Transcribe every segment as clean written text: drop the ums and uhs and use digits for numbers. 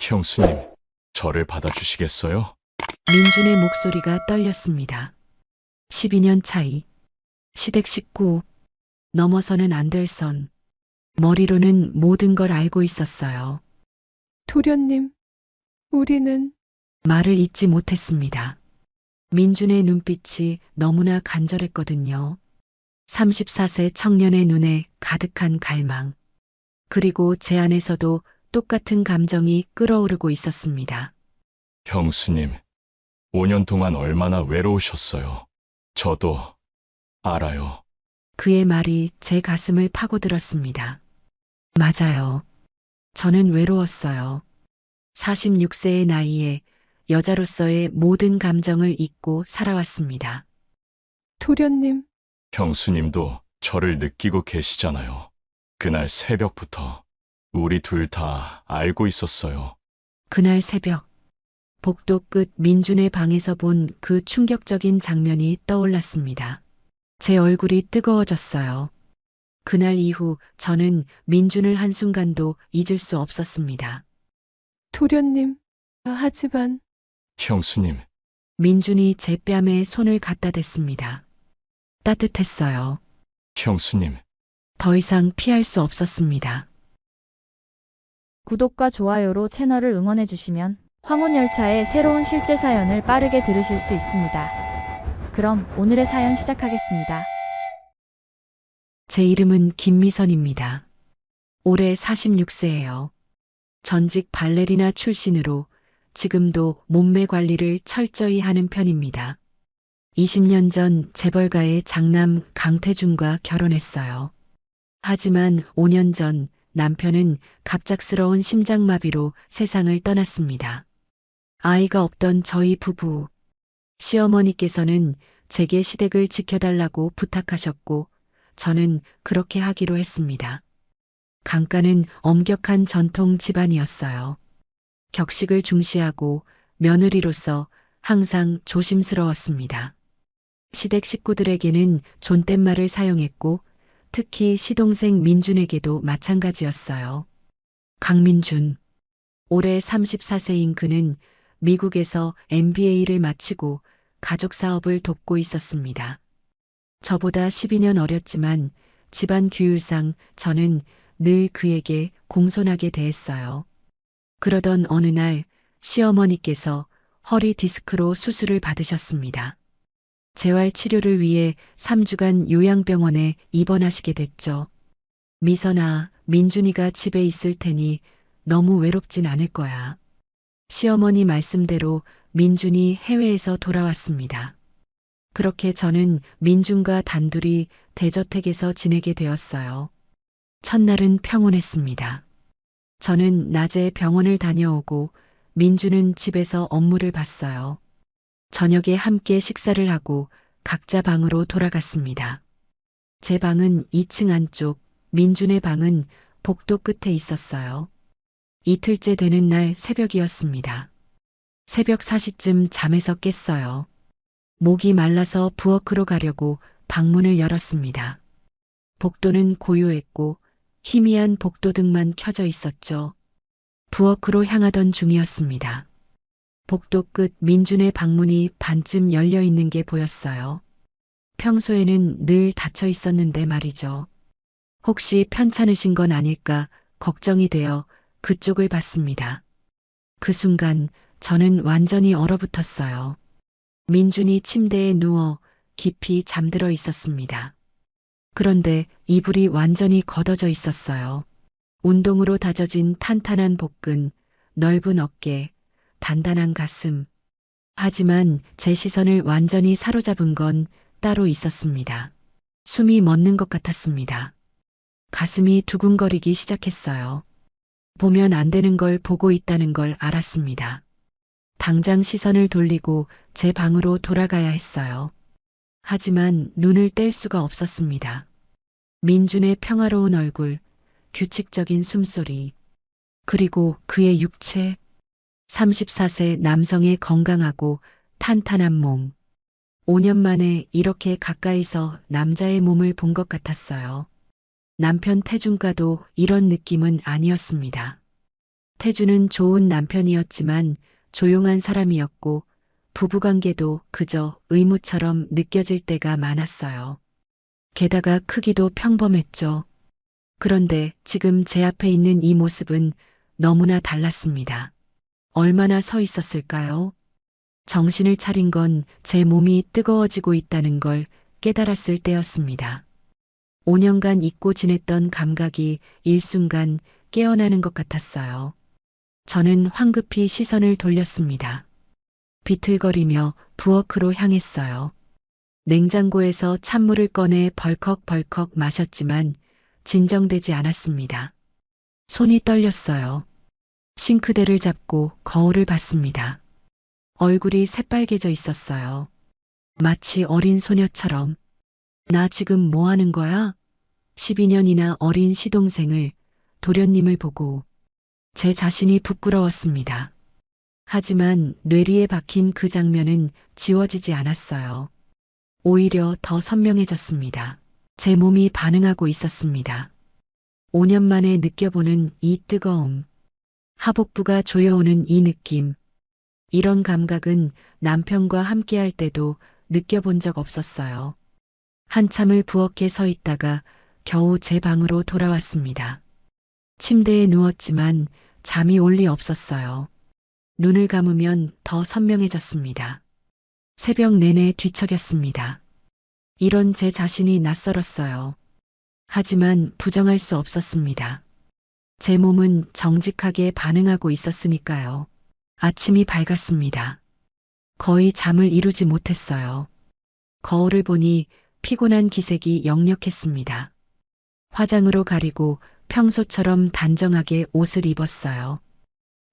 형수님, 저를 받아주시겠어요? 민준의 목소리가 떨렸습니다. 12년 차이. 시댁 식구. 넘어서는 안 될 선. 머리로는 모든 걸 알고 있었어요. 도련님, 우리는 말을 잇지 못했습니다. 민준의 눈빛이 너무나 간절했거든요. 34세 청년의 눈에 가득한 갈망. 그리고 제 안에서도 똑같은 감정이 끓어오르고 있었습니다. 형수님, 5년 동안 얼마나 외로우셨어요. 저도 알아요. 그의 말이 제 가슴을 파고들었습니다. 맞아요. 저는 외로웠어요. 46세의 나이에 여자로서의 모든 감정을 잊고 살아왔습니다. 도련님, 형수님도 저를 느끼고 계시잖아요. 그날 새벽부터 우리 둘 다 알고 있었어요. 그날 새벽, 복도 끝 민준의 방에서 본 그 충격적인 장면이 떠올랐습니다. 제 얼굴이 뜨거워졌어요. 그날 이후 저는 민준을 한순간도 잊을 수 없었습니다. 도련님, 하지만 형수님, 민준이 제 뺨에 손을 갖다 댔습니다. 따뜻했어요. 형수님, 더 이상 피할 수 없었습니다. 구독과 좋아요로 채널을 응원해 주시면 황혼열차의 새로운 실제 사연을 빠르게 들으실 수 있습니다. 그럼 오늘의 사연 시작하겠습니다. 제 이름은 김미선입니다. 올해 46세예요. 전직 발레리나 출신으로 지금도 몸매 관리를 철저히 하는 편입니다. 20년 전 재벌가의 장남 강태준과 결혼했어요. 하지만 5년 전 남편은 갑작스러운 심장마비로 세상을 떠났습니다. 아이가 없던 저희 부부. 시어머니께서는 제게 시댁을 지켜달라고 부탁하셨고 저는 그렇게 하기로 했습니다. 강가는 엄격한 전통 집안이었어요. 격식을 중시하고 며느리로서 항상 조심스러웠습니다. 시댁 식구들에게는 존댓말을 사용했고 특히 시동생 민준에게도 마찬가지였어요. 강민준. 올해 34세인 그는 미국에서 MBA를 마치고 가족 사업을 돕고 있었습니다. 저보다 12년 어렸지만 집안 규율상 저는 늘 그에게 공손하게 대했어요. 그러던 어느 날 시어머니께서 허리 디스크로 수술을 받으셨습니다. 재활 치료를 위해 3주간 요양병원에 입원하시게 됐죠. 미선아, 민준이가 집에 있을 테니 너무 외롭진 않을 거야. 시어머니 말씀대로 민준이 해외에서 돌아왔습니다. 그렇게 저는 민준과 단둘이 대저택에서 지내게 되었어요. 첫날은 평온했습니다. 저는 낮에 병원을 다녀오고 민준은 집에서 업무를 봤어요. 저녁에 함께 식사를 하고 각자 방으로 돌아갔습니다. 제 방은 2층 안쪽, 민준의 방은 복도 끝에 있었어요. 이틀째 되는 날 새벽이었습니다. 새벽 4시쯤 잠에서 깼어요. 목이 말라서 부엌으로 가려고 방문을 열었습니다. 복도는 고요했고 희미한 복도등만 켜져 있었죠. 부엌으로 향하던 중이었습니다. 복도 끝 민준의 방문이 반쯤 열려 있는 게 보였어요. 평소에는 늘 닫혀 있었는데 말이죠. 혹시 편찮으신 건 아닐까 걱정이 되어 그쪽을 봤습니다. 그 순간 저는 완전히 얼어붙었어요. 민준이 침대에 누워 깊이 잠들어 있었습니다. 그런데 이불이 완전히 걷어져 있었어요. 운동으로 다져진 탄탄한 복근, 넓은 어깨, 단단한 가슴. 하지만 제 시선을 완전히 사로잡은 건 따로 있었습니다. 숨이 멎는 것 같았습니다. 가슴이 두근거리기 시작했어요. 보면 안 되는 걸 보고 있다는 걸 알았습니다. 당장 시선을 돌리고 제 방으로 돌아가야 했어요. 하지만 눈을 뗄 수가 없었습니다. 민준의 평화로운 얼굴, 규칙적인 숨소리, 그리고 그의 육체, 34세 남성의 건강하고 탄탄한 몸. 5년 만에 이렇게 가까이서 남자의 몸을 본 것 같았어요. 남편 태준과도 이런 느낌은 아니었습니다. 태주는 좋은 남편이었지만 조용한 사람이었고 부부관계도 그저 의무처럼 느껴질 때가 많았어요. 게다가 크기도 평범했죠. 그런데 지금 제 앞에 있는 이 모습은 너무나 달랐습니다. 얼마나 서 있었을까요? 정신을 차린 건 제 몸이 뜨거워지고 있다는 걸 깨달았을 때였습니다. 5년간 잊고 지냈던 감각이 일순간 깨어나는 것 같았어요. 저는 황급히 시선을 돌렸습니다. 비틀거리며 부엌으로 향했어요. 냉장고에서 찬물을 꺼내 벌컥벌컥 마셨지만 진정되지 않았습니다. 손이 떨렸어요. 싱크대를 잡고 거울을 봤습니다. 얼굴이 새빨개져 있었어요. 마치 어린 소녀처럼. 나 지금 뭐 하는 거야? 12년이나 어린 시동생을, 도련님을 보고 제 자신이 부끄러웠습니다. 하지만 뇌리에 박힌 그 장면은 지워지지 않았어요. 오히려 더 선명해졌습니다. 제 몸이 반응하고 있었습니다. 5년 만에 느껴보는 이 뜨거움, 하복부가 조여오는 이 느낌, 이런 감각은 남편과 함께할 때도 느껴본 적 없었어요. 한참을 부엌에 서 있다가 겨우 제 방으로 돌아왔습니다. 침대에 누웠지만 잠이 올 리 없었어요. 눈을 감으면 더 선명해졌습니다. 새벽 내내 뒤척였습니다. 이런 제 자신이 낯설었어요. 하지만 부정할 수 없었습니다. 제 몸은 정직하게 반응하고 있었으니까요. 아침이 밝았습니다. 거의 잠을 이루지 못했어요. 거울을 보니 피곤한 기색이 역력했습니다. 화장으로 가리고 평소처럼 단정하게 옷을 입었어요.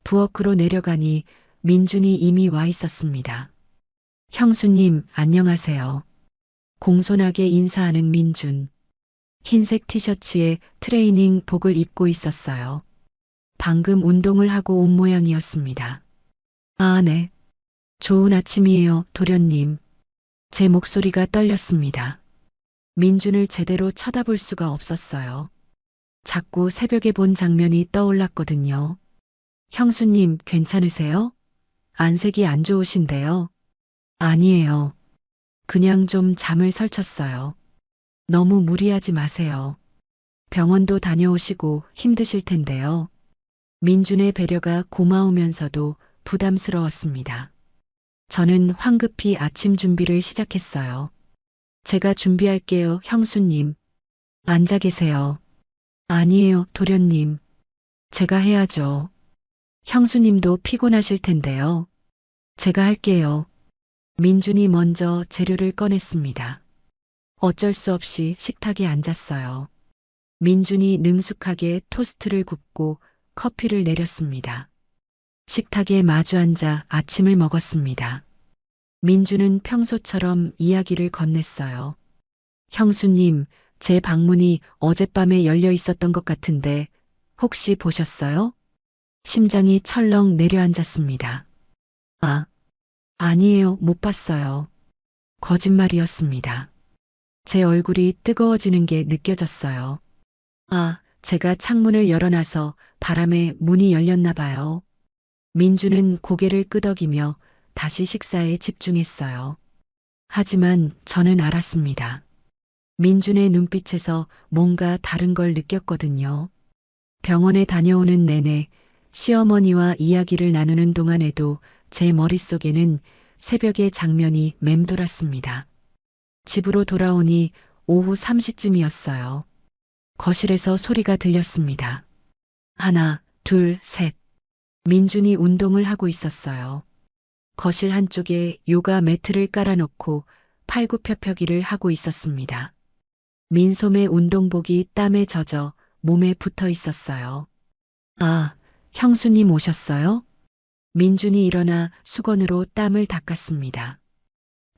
부엌으로 내려가니 민준이 이미 와 있었습니다. 형수님, 안녕하세요. 공손하게 인사하는 민준. 흰색 티셔츠에 트레이닝 복을 입고 있었어요. 방금 운동을 하고 온 모양이었습니다. 아, 네. 좋은 아침이에요, 도련님. 제 목소리가 떨렸습니다. 민준을 제대로 쳐다볼 수가 없었어요. 자꾸 새벽에 본 장면이 떠올랐거든요. 형수님, 괜찮으세요? 안색이 안 좋으신데요. 아니에요. 그냥 좀 잠을 설쳤어요. 너무 무리하지 마세요. 병원도 다녀오시고 힘드실 텐데요. 민준의 배려가 고마우면서도 부담스러웠습니다. 저는 황급히 아침 준비를 시작했어요. 제가 준비할게요, 형수님. 앉아 계세요. 아니에요, 도련님. 제가 해야죠. 형수님도 피곤하실 텐데요. 제가 할게요. 민준이 먼저 재료를 꺼냈습니다. 어쩔 수 없이 식탁에 앉았어요. 민준이 능숙하게 토스트를 굽고 커피를 내렸습니다. 식탁에 마주 앉아 아침을 먹었습니다. 민준은 평소처럼 이야기를 건넸어요. 형수님, 제 방문이 어젯밤에 열려 있었던 것 같은데 혹시 보셨어요? 심장이 철렁 내려앉았습니다. 아, 아니에요, 못 봤어요. 거짓말이었습니다. 제 얼굴이 뜨거워지는 게 느껴졌어요. 아, 제가 창문을 열어놔서 바람에 문이 열렸나 봐요. 민주는 고개를 끄덕이며 다시 식사에 집중했어요. 하지만 저는 알았습니다. 민준의 눈빛에서 뭔가 다른 걸 느꼈거든요. 병원에 다녀오는 내내 시어머니와 이야기를 나누는 동안에도 제 머릿속에는 새벽의 장면이 맴돌았습니다. 집으로 돌아오니 오후 3시쯤이었어요. 거실에서 소리가 들렸습니다. 하나, 둘, 셋. 민준이 운동을 하고 있었어요. 거실 한쪽에 요가 매트를 깔아놓고 팔굽혀펴기를 하고 있었습니다. 민소매 운동복이 땀에 젖어 몸에 붙어 있었어요. 아, 형수님 오셨어요? 민준이 일어나 수건으로 땀을 닦았습니다.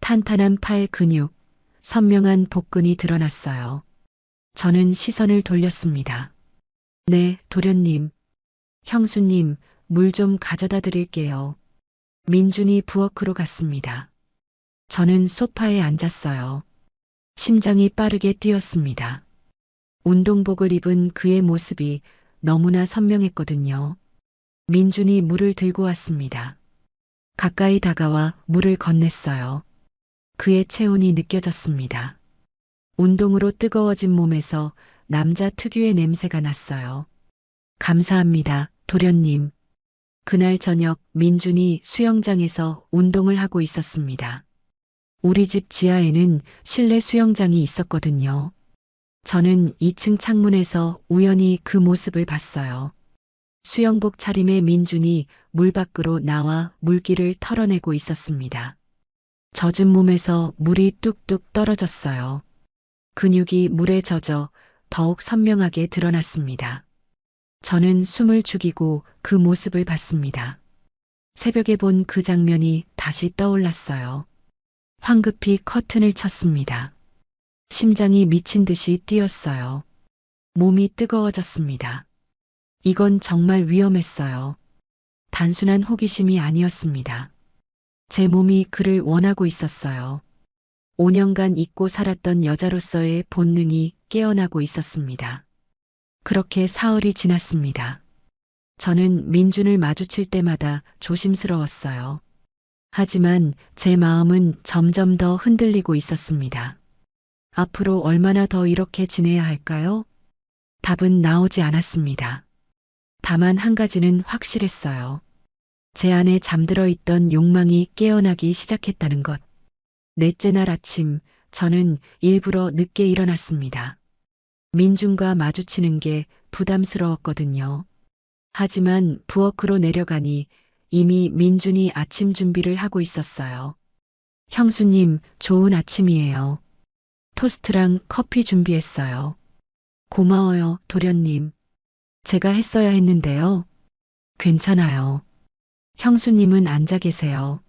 탄탄한 팔 근육, 선명한 복근이 드러났어요. 저는 시선을 돌렸습니다. 네, 도련님. 형수님, 물 좀 가져다 드릴게요. 민준이 부엌으로 갔습니다. 저는 소파에 앉았어요. 심장이 빠르게 뛰었습니다. 운동복을 입은 그의 모습이 너무나 선명했거든요. 민준이 물을 들고 왔습니다. 가까이 다가와 물을 건넸어요. 그의 체온이 느껴졌습니다. 운동으로 뜨거워진 몸에서 남자 특유의 냄새가 났어요. 감사합니다, 도련님. 그날 저녁 민준이 수영장에서 운동을 하고 있었습니다. 우리 집 지하에는 실내 수영장이 있었거든요. 저는 2층 창문에서 우연히 그 모습을 봤어요. 수영복 차림의 민준이 물 밖으로 나와 물기를 털어내고 있었습니다. 젖은 몸에서 물이 뚝뚝 떨어졌어요. 근육이 물에 젖어 더욱 선명하게 드러났습니다. 저는 숨을 죽이고 그 모습을 봤습니다. 새벽에 본 그 장면이 다시 떠올랐어요. 황급히 커튼을 쳤습니다. 심장이 미친 듯이 뛰었어요. 몸이 뜨거워졌습니다. 이건 정말 위험했어요. 단순한 호기심이 아니었습니다. 제 몸이 그를 원하고 있었어요. 5년간 잊고 살았던 여자로서의 본능이 깨어나고 있었습니다. 그렇게 사흘이 지났습니다. 저는 민준을 마주칠 때마다 조심스러웠어요. 하지만 제 마음은 점점 더 흔들리고 있었습니다. 앞으로 얼마나 더 이렇게 지내야 할까요? 답은 나오지 않았습니다. 다만 한 가지는 확실했어요. 제 안에 잠들어 있던 욕망이 깨어나기 시작했다는 것. 넷째 날 아침, 저는 일부러 늦게 일어났습니다. 민준과 마주치는 게 부담스러웠거든요. 하지만 부엌으로 내려가니 이미 민준이 아침 준비를 하고 있었어요. 형수님, 좋은 아침이에요. 토스트랑 커피 준비했어요. 고마워요, 도련님. 제가 했어야 했는데요. 괜찮아요. 형수님은 앉아 계세요.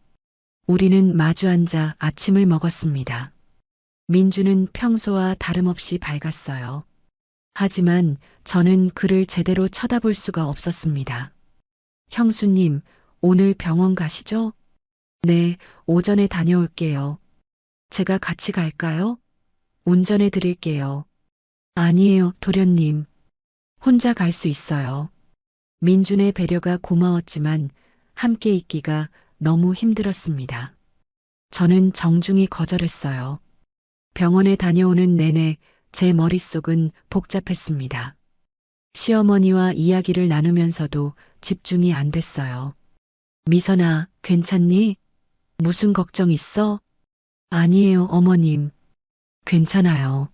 우리는 마주 앉아 아침을 먹었습니다. 민주는 평소와 다름없이 밝았어요. 하지만 저는 그를 제대로 쳐다볼 수가 없었습니다. 형수님, 오늘 병원 가시죠? 네, 오전에 다녀올게요. 제가 같이 갈까요? 운전해 드릴게요. 아니에요, 도련님. 혼자 갈 수 있어요. 민준의 배려가 고마웠지만 함께 있기가 너무 힘들었습니다. 저는 정중히 거절했어요. 병원에 다녀오는 내내 제 머릿속은 복잡했습니다. 시어머니와 이야기를 나누면서도 집중이 안 됐어요. 미선아, 괜찮니? 무슨 걱정 있어? 아니에요, 어머님. 괜찮아요.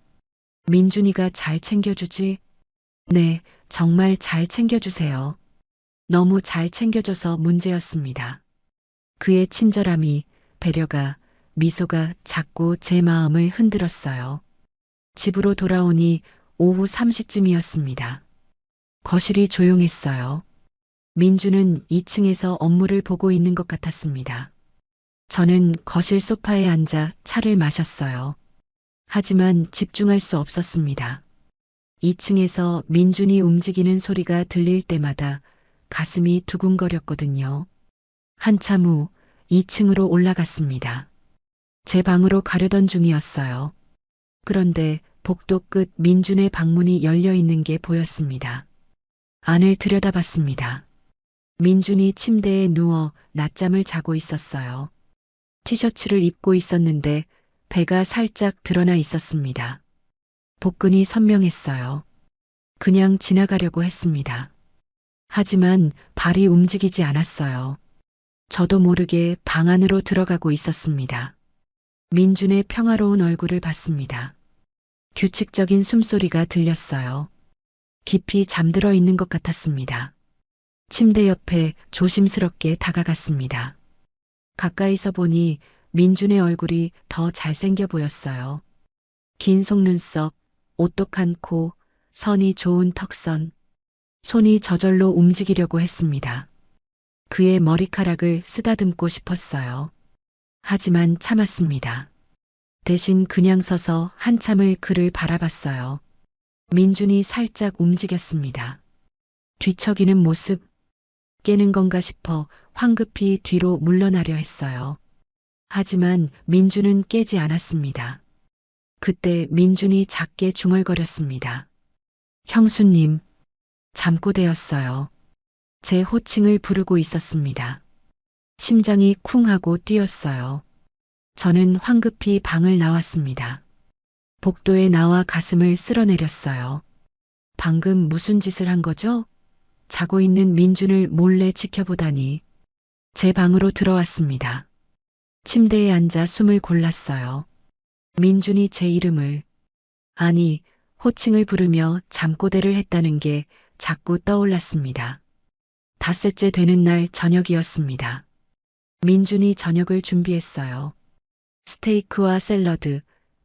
민준이가 잘 챙겨주지? 네, 정말 잘 챙겨주세요. 너무 잘 챙겨줘서 문제였습니다. 그의 친절함이, 배려가, 미소가 자꾸 제 마음을 흔들었어요. 집으로 돌아오니 오후 3시쯤이었습니다. 거실이 조용했어요. 민주는 2층에서 업무를 보고 있는 것 같았습니다. 저는 거실 소파에 앉아 차를 마셨어요. 하지만 집중할 수 없었습니다. 2층에서 민준이 움직이는 소리가 들릴 때마다 가슴이 두근거렸거든요. 한참 후 2층으로 올라갔습니다. 제 방으로 가려던 중이었어요. 그런데 복도 끝 민준의 방문이 열려 있는 게 보였습니다. 안을 들여다봤습니다. 민준이 침대에 누워 낮잠을 자고 있었어요. 티셔츠를 입고 있었는데 배가 살짝 드러나 있었습니다. 복근이 선명했어요. 그냥 지나가려고 했습니다. 하지만 발이 움직이지 않았어요. 저도 모르게 방 안으로 들어가고 있었습니다. 민준의 평화로운 얼굴을 봤습니다. 규칙적인 숨소리가 들렸어요. 깊이 잠들어 있는 것 같았습니다. 침대 옆에 조심스럽게 다가갔습니다. 가까이서 보니 민준의 얼굴이 더 잘생겨 보였어요. 긴 속눈썹, 오똑한 코, 선이 좋은 턱선. 손이 저절로 움직이려고 했습니다. 그의 머리카락을 쓰다듬고 싶었어요. 하지만 참았습니다. 대신 그냥 서서 한참을 그를 바라봤어요. 민준이 살짝 움직였습니다. 뒤척이는 모습, 깨는 건가 싶어 황급히 뒤로 물러나려 했어요. 하지만 민준은 깨지 않았습니다. 그때 민준이 작게 중얼거렸습니다. 형수님, 잠꼬대였어요. 제 호칭을 부르고 있었습니다. 심장이 쿵 하고 뛰었어요. 저는 황급히 방을 나왔습니다. 복도에 나와 가슴을 쓸어내렸어요. 방금 무슨 짓을 한 거죠? 자고 있는 민준을 몰래 지켜보다니. 제 방으로 들어왔습니다. 침대에 앉아 숨을 골랐어요. 민준이 제 이름을, 아니, 호칭을 부르며 잠꼬대를 했다는 게 자꾸 떠올랐습니다. 닷새째 되는 날 저녁이었습니다. 민준이 저녁을 준비했어요. 스테이크와 샐러드,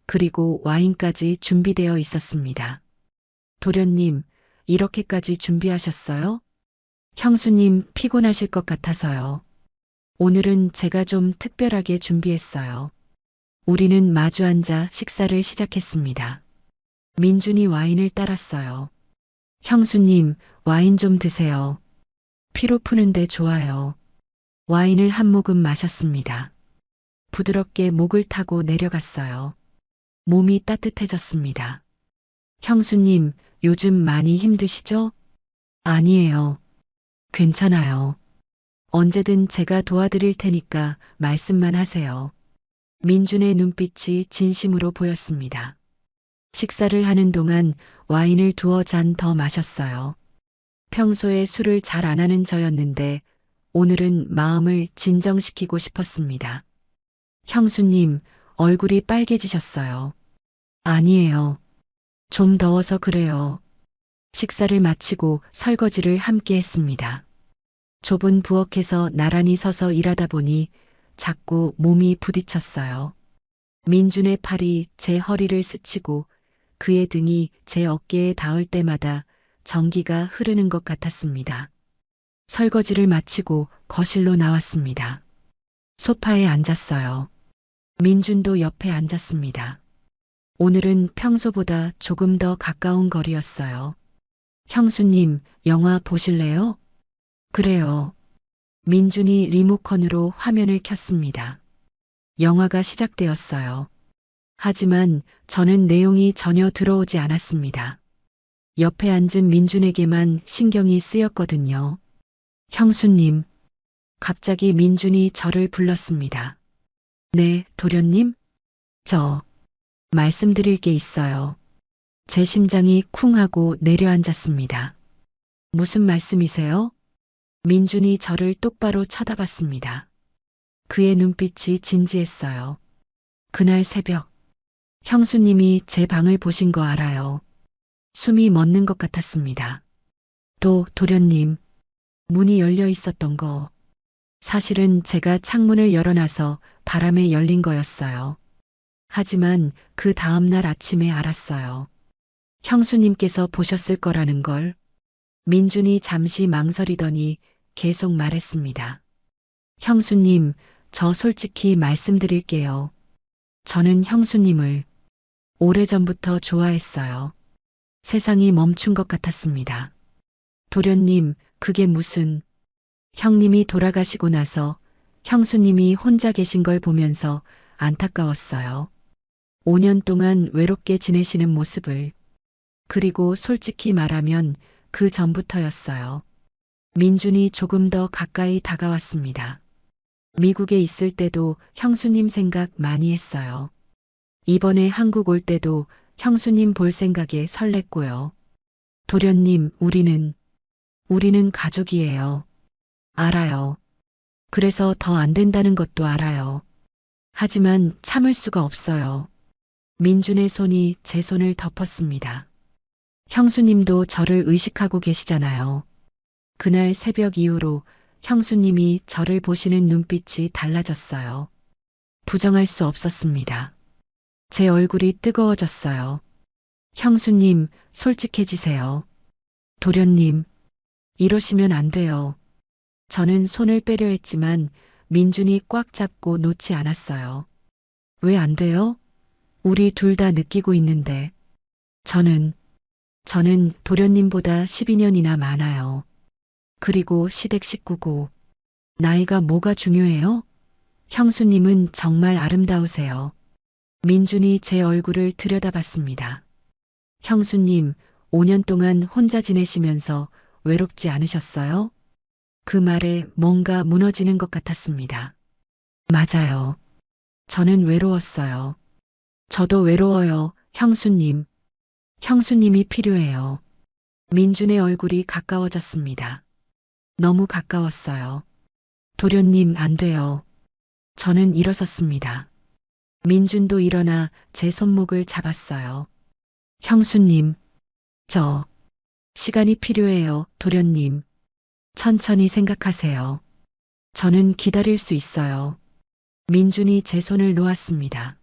그리고 와인까지 준비되어 있었습니다. 도련님, 이렇게까지 준비하셨어요? 형수님 피곤하실 것 같아서요. 오늘은 제가 좀 특별하게 준비했어요. 우리는 마주 앉아 식사를 시작했습니다. 민준이 와인을 따랐어요. 형수님, 와인 좀 드세요. 피로 푸는데 좋아요. 와인을 한 모금 마셨습니다. 부드럽게 목을 타고 내려갔어요. 몸이 따뜻해졌습니다. 형수님, 요즘 많이 힘드시죠? 아니에요. 괜찮아요. 언제든 제가 도와드릴 테니까 말씀만 하세요. 민준의 눈빛이 진심으로 보였습니다. 식사를 하는 동안 와인을 두어 잔 더 마셨어요. 평소에 술을 잘 안 하는 저였는데 오늘은 마음을 진정시키고 싶었습니다. 형수님, 얼굴이 빨개지셨어요. 아니에요. 좀 더워서 그래요. 식사를 마치고 설거지를 함께 했습니다. 좁은 부엌에서 나란히 서서 일하다 보니 자꾸 몸이 부딪혔어요. 민준의 팔이 제 허리를 스치고 그의 등이 제 어깨에 닿을 때마다 전기가 흐르는 것 같았습니다. 설거지를 마치고 거실로 나왔습니다. 소파에 앉았어요. 민준도 옆에 앉았습니다. 오늘은 평소보다 조금 더 가까운 거리였어요. 형수님, 영화 보실래요? 그래요. 민준이 리모컨으로 화면을 켰습니다. 영화가 시작되었어요. 하지만 저는 내용이 전혀 들어오지 않았습니다. 옆에 앉은 민준에게만 신경이 쓰였거든요. 형수님. 갑자기 민준이 저를 불렀습니다. 네, 도련님? 말씀드릴 게 있어요. 제 심장이 쿵 하고 내려앉았습니다. 무슨 말씀이세요? 민준이 저를 똑바로 쳐다봤습니다. 그의 눈빛이 진지했어요. 그날 새벽, 형수님이 제 방을 보신 거 알아요. 숨이 멎는 것 같았습니다. 또 도련님, 문이 열려 있었던 거. 사실은 제가 창문을 열어놔서 바람에 열린 거였어요. 하지만 그 다음날 아침에 알았어요. 형수님께서 보셨을 거라는 걸. 민준이 잠시 망설이더니 계속 말했습니다. 형수님, 저 솔직히 말씀드릴게요. 저는 형수님을 오래전부터 좋아했어요. 세상이 멈춘 것 같았습니다. 도련님, 그게 무슨... 형님이 돌아가시고 나서 형수님이 혼자 계신 걸 보면서 안타까웠어요. 5년 동안 외롭게 지내시는 모습을. 그리고 솔직히 말하면 그 전부터였어요. 민준이 조금 더 가까이 다가왔습니다. 미국에 있을 때도 형수님 생각 많이 했어요. 이번에 한국 올 때도 형수님 볼 생각에 설렜고요. 도련님, 우리는 가족이에요. 알아요. 그래서 더 안 된다는 것도 알아요. 하지만 참을 수가 없어요. 민준의 손이 제 손을 덮었습니다. 형수님도 저를 의식하고 계시잖아요. 그날 새벽 이후로 형수님이 저를 보시는 눈빛이 달라졌어요. 부정할 수 없었습니다. 제 얼굴이 뜨거워졌어요. 형수님, 솔직해지세요. 도련님, 이러시면 안 돼요. 저는 손을 빼려 했지만 민준이 꽉 잡고 놓지 않았어요. 왜 안 돼요? 우리 둘 다 느끼고 있는데. 저는 도련님보다 12년이나 많아요. 그리고 시댁 식구고. 나이가 뭐가 중요해요? 형수님은 정말 아름다우세요. 민준이 제 얼굴을 들여다봤습니다. 형수님, 5년 동안 혼자 지내시면서 외롭지 않으셨어요? 그 말에 뭔가 무너지는 것 같았습니다. 맞아요. 저는 외로웠어요. 저도 외로워요, 형수님. 형수님이 필요해요. 민준의 얼굴이 가까워졌습니다. 너무 가까웠어요. 도련님, 안 돼요. 저는 일어섰습니다. 민준도 일어나 제 손목을 잡았어요. 형수님, 시간이 필요해요, 도련님. 천천히 생각하세요. 저는 기다릴 수 있어요. 민준이 제 손을 놓았습니다.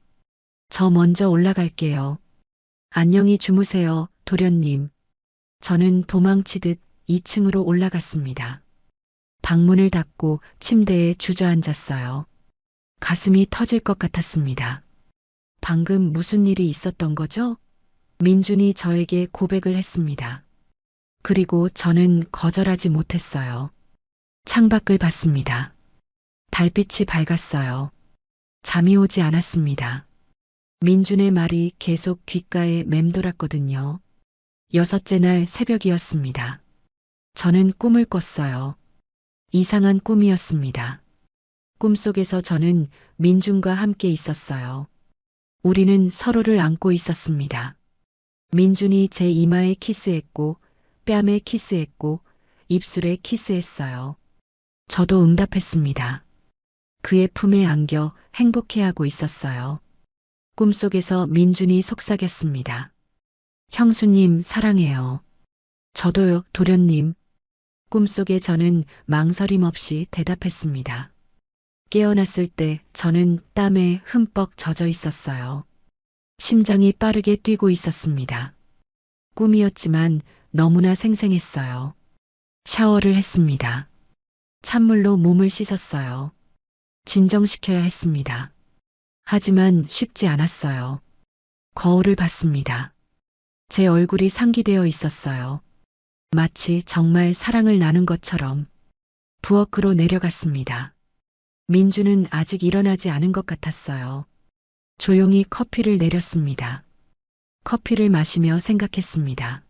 저 먼저 올라갈게요. 안녕히 주무세요, 도련님. 저는 도망치듯 2층으로 올라갔습니다. 방문을 닫고 침대에 주저앉았어요. 가슴이 터질 것 같았습니다. 방금 무슨 일이 있었던 거죠? 민준이 저에게 고백을 했습니다. 그리고 저는 거절하지 못했어요. 창밖을 봤습니다. 달빛이 밝았어요. 잠이 오지 않았습니다. 민준의 말이 계속 귓가에 맴돌았거든요. 6째 날 새벽이었습니다. 저는 꿈을 꿨어요. 이상한 꿈이었습니다. 꿈속에서 저는 민준과 함께 있었어요. 우리는 서로를 안고 있었습니다. 민준이 제 이마에 키스했고, 뺨에 키스했고, 입술에 키스했어요. 저도 응답했습니다. 그의 품에 안겨 행복해하고 있었어요. 꿈속에서 민준이 속삭였습니다. 형수님, 사랑해요. 저도요, 도련님. 꿈속에 저는 망설임 없이 대답했습니다. 깨어났을 때 저는 땀에 흠뻑 젖어 있었어요. 심장이 빠르게 뛰고 있었습니다. 꿈이었지만 너무나 생생했어요. 샤워를 했습니다. 찬물로 몸을 씻었어요. 진정시켜야 했습니다. 하지만 쉽지 않았어요. 거울을 봤습니다. 제 얼굴이 상기되어 있었어요. 마치 정말 사랑을 나눈 것처럼. 부엌으로 내려갔습니다. 민주는 아직 일어나지 않은 것 같았어요. 조용히 커피를 내렸습니다. 커피를 마시며 생각했습니다.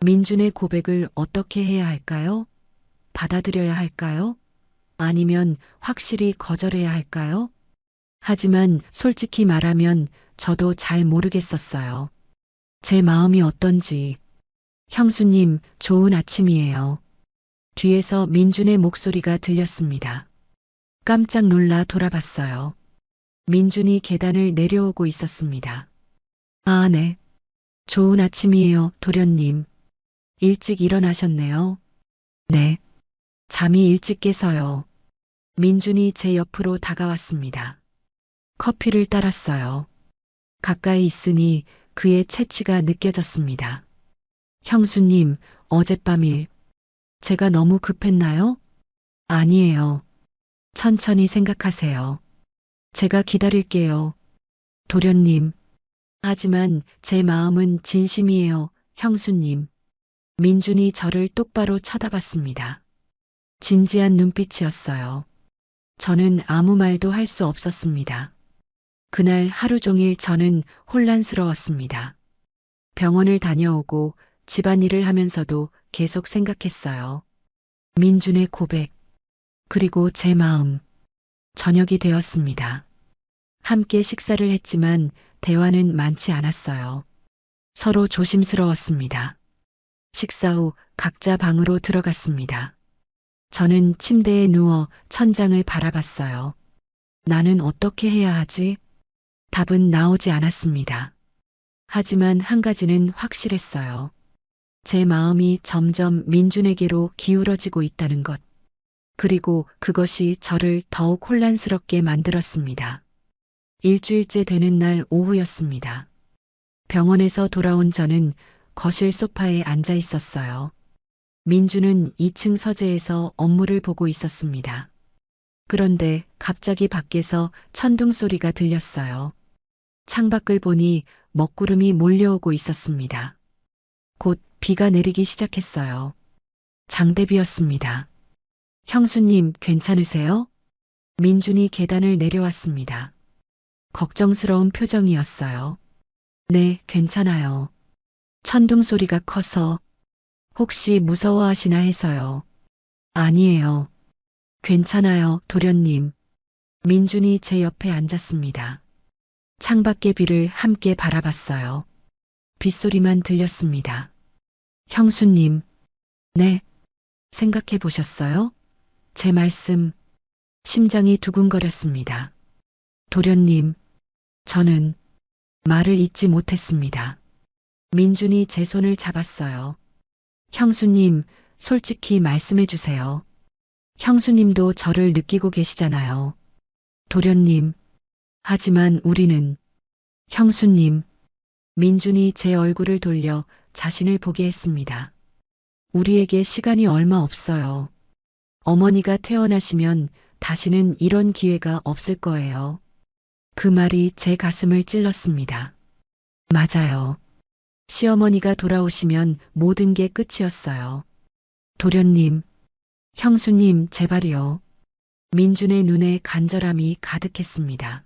민준의 고백을 어떻게 해야 할까요? 받아들여야 할까요? 아니면 확실히 거절해야 할까요? 하지만 솔직히 말하면 저도 잘 모르겠었어요. 제 마음이 어떤지. 형수님, 좋은 아침이에요. 뒤에서 민준의 목소리가 들렸습니다. 깜짝 놀라 돌아봤어요. 민준이 계단을 내려오고 있었습니다. 아, 네. 좋은 아침이에요, 도련님. 일찍 일어나셨네요. 네. 잠이 일찍 깨서요. 민준이 제 옆으로 다가왔습니다. 커피를 따랐어요. 가까이 있으니 그의 채취가 느껴졌습니다. 형수님, 어젯밤 일. 제가 너무 급했나요? 아니에요. 천천히 생각하세요. 제가 기다릴게요. 도련님. 하지만 제 마음은 진심이에요, 형수님. 민준이 저를 똑바로 쳐다봤습니다. 진지한 눈빛이었어요. 저는 아무 말도 할 수 없었습니다. 그날 하루 종일 저는 혼란스러웠습니다. 병원을 다녀오고 집안일을 하면서도 계속 생각했어요. 민준의 고백, 그리고 제 마음. 저녁이 되었습니다. 함께 식사를 했지만 대화는 많지 않았어요. 서로 조심스러웠습니다. 식사 후 각자 방으로 들어갔습니다. 저는 침대에 누워 천장을 바라봤어요. 나는 어떻게 해야 하지? 답은 나오지 않았습니다. 하지만 한 가지는 확실했어요. 제 마음이 점점 민준에게로 기울어지고 있다는 것. 그리고 그것이 저를 더욱 혼란스럽게 만들었습니다. 일주일째 되는 날 오후였습니다. 병원에서 돌아온 저는 거실 소파에 앉아 있었어요. 민주는 2층 서재에서 업무를 보고 있었습니다. 그런데 갑자기 밖에서 천둥 소리가 들렸어요. 창밖을 보니 먹구름이 몰려오고 있었습니다. 곧 비가 내리기 시작했어요. 장대비였습니다. 형수님, 괜찮으세요? 민준이 계단을 내려왔습니다. 걱정스러운 표정이었어요. 네, 괜찮아요. 천둥 소리가 커서 혹시 무서워하시나 해서요. 아니에요. 괜찮아요, 도련님. 민준이 제 옆에 앉았습니다. 창밖의 비를 함께 바라봤어요. 빗소리만 들렸습니다. 형수님, 네, 생각해 보셨어요? 제 말씀, 심장이 두근거렸습니다. 도련님, 저는 말을 잇지 못했습니다. 민준이 제 손을 잡았어요. 형수님, 솔직히 말씀해 주세요. 형수님도 저를 느끼고 계시잖아요. 도련님, 하지만 우리는, 형수님, 민준이 제 얼굴을 돌려 자신을 보게 했습니다. 우리에게 시간이 얼마 없어요. 어머니가 퇴원하시면 다시는 이런 기회가 없을 거예요. 그 말이 제 가슴을 찔렀습니다. 맞아요. 시어머니가 돌아오시면 모든 게 끝이었어요. 도련님, 형수님, 제발이요. 민준의 눈에 간절함이 가득했습니다.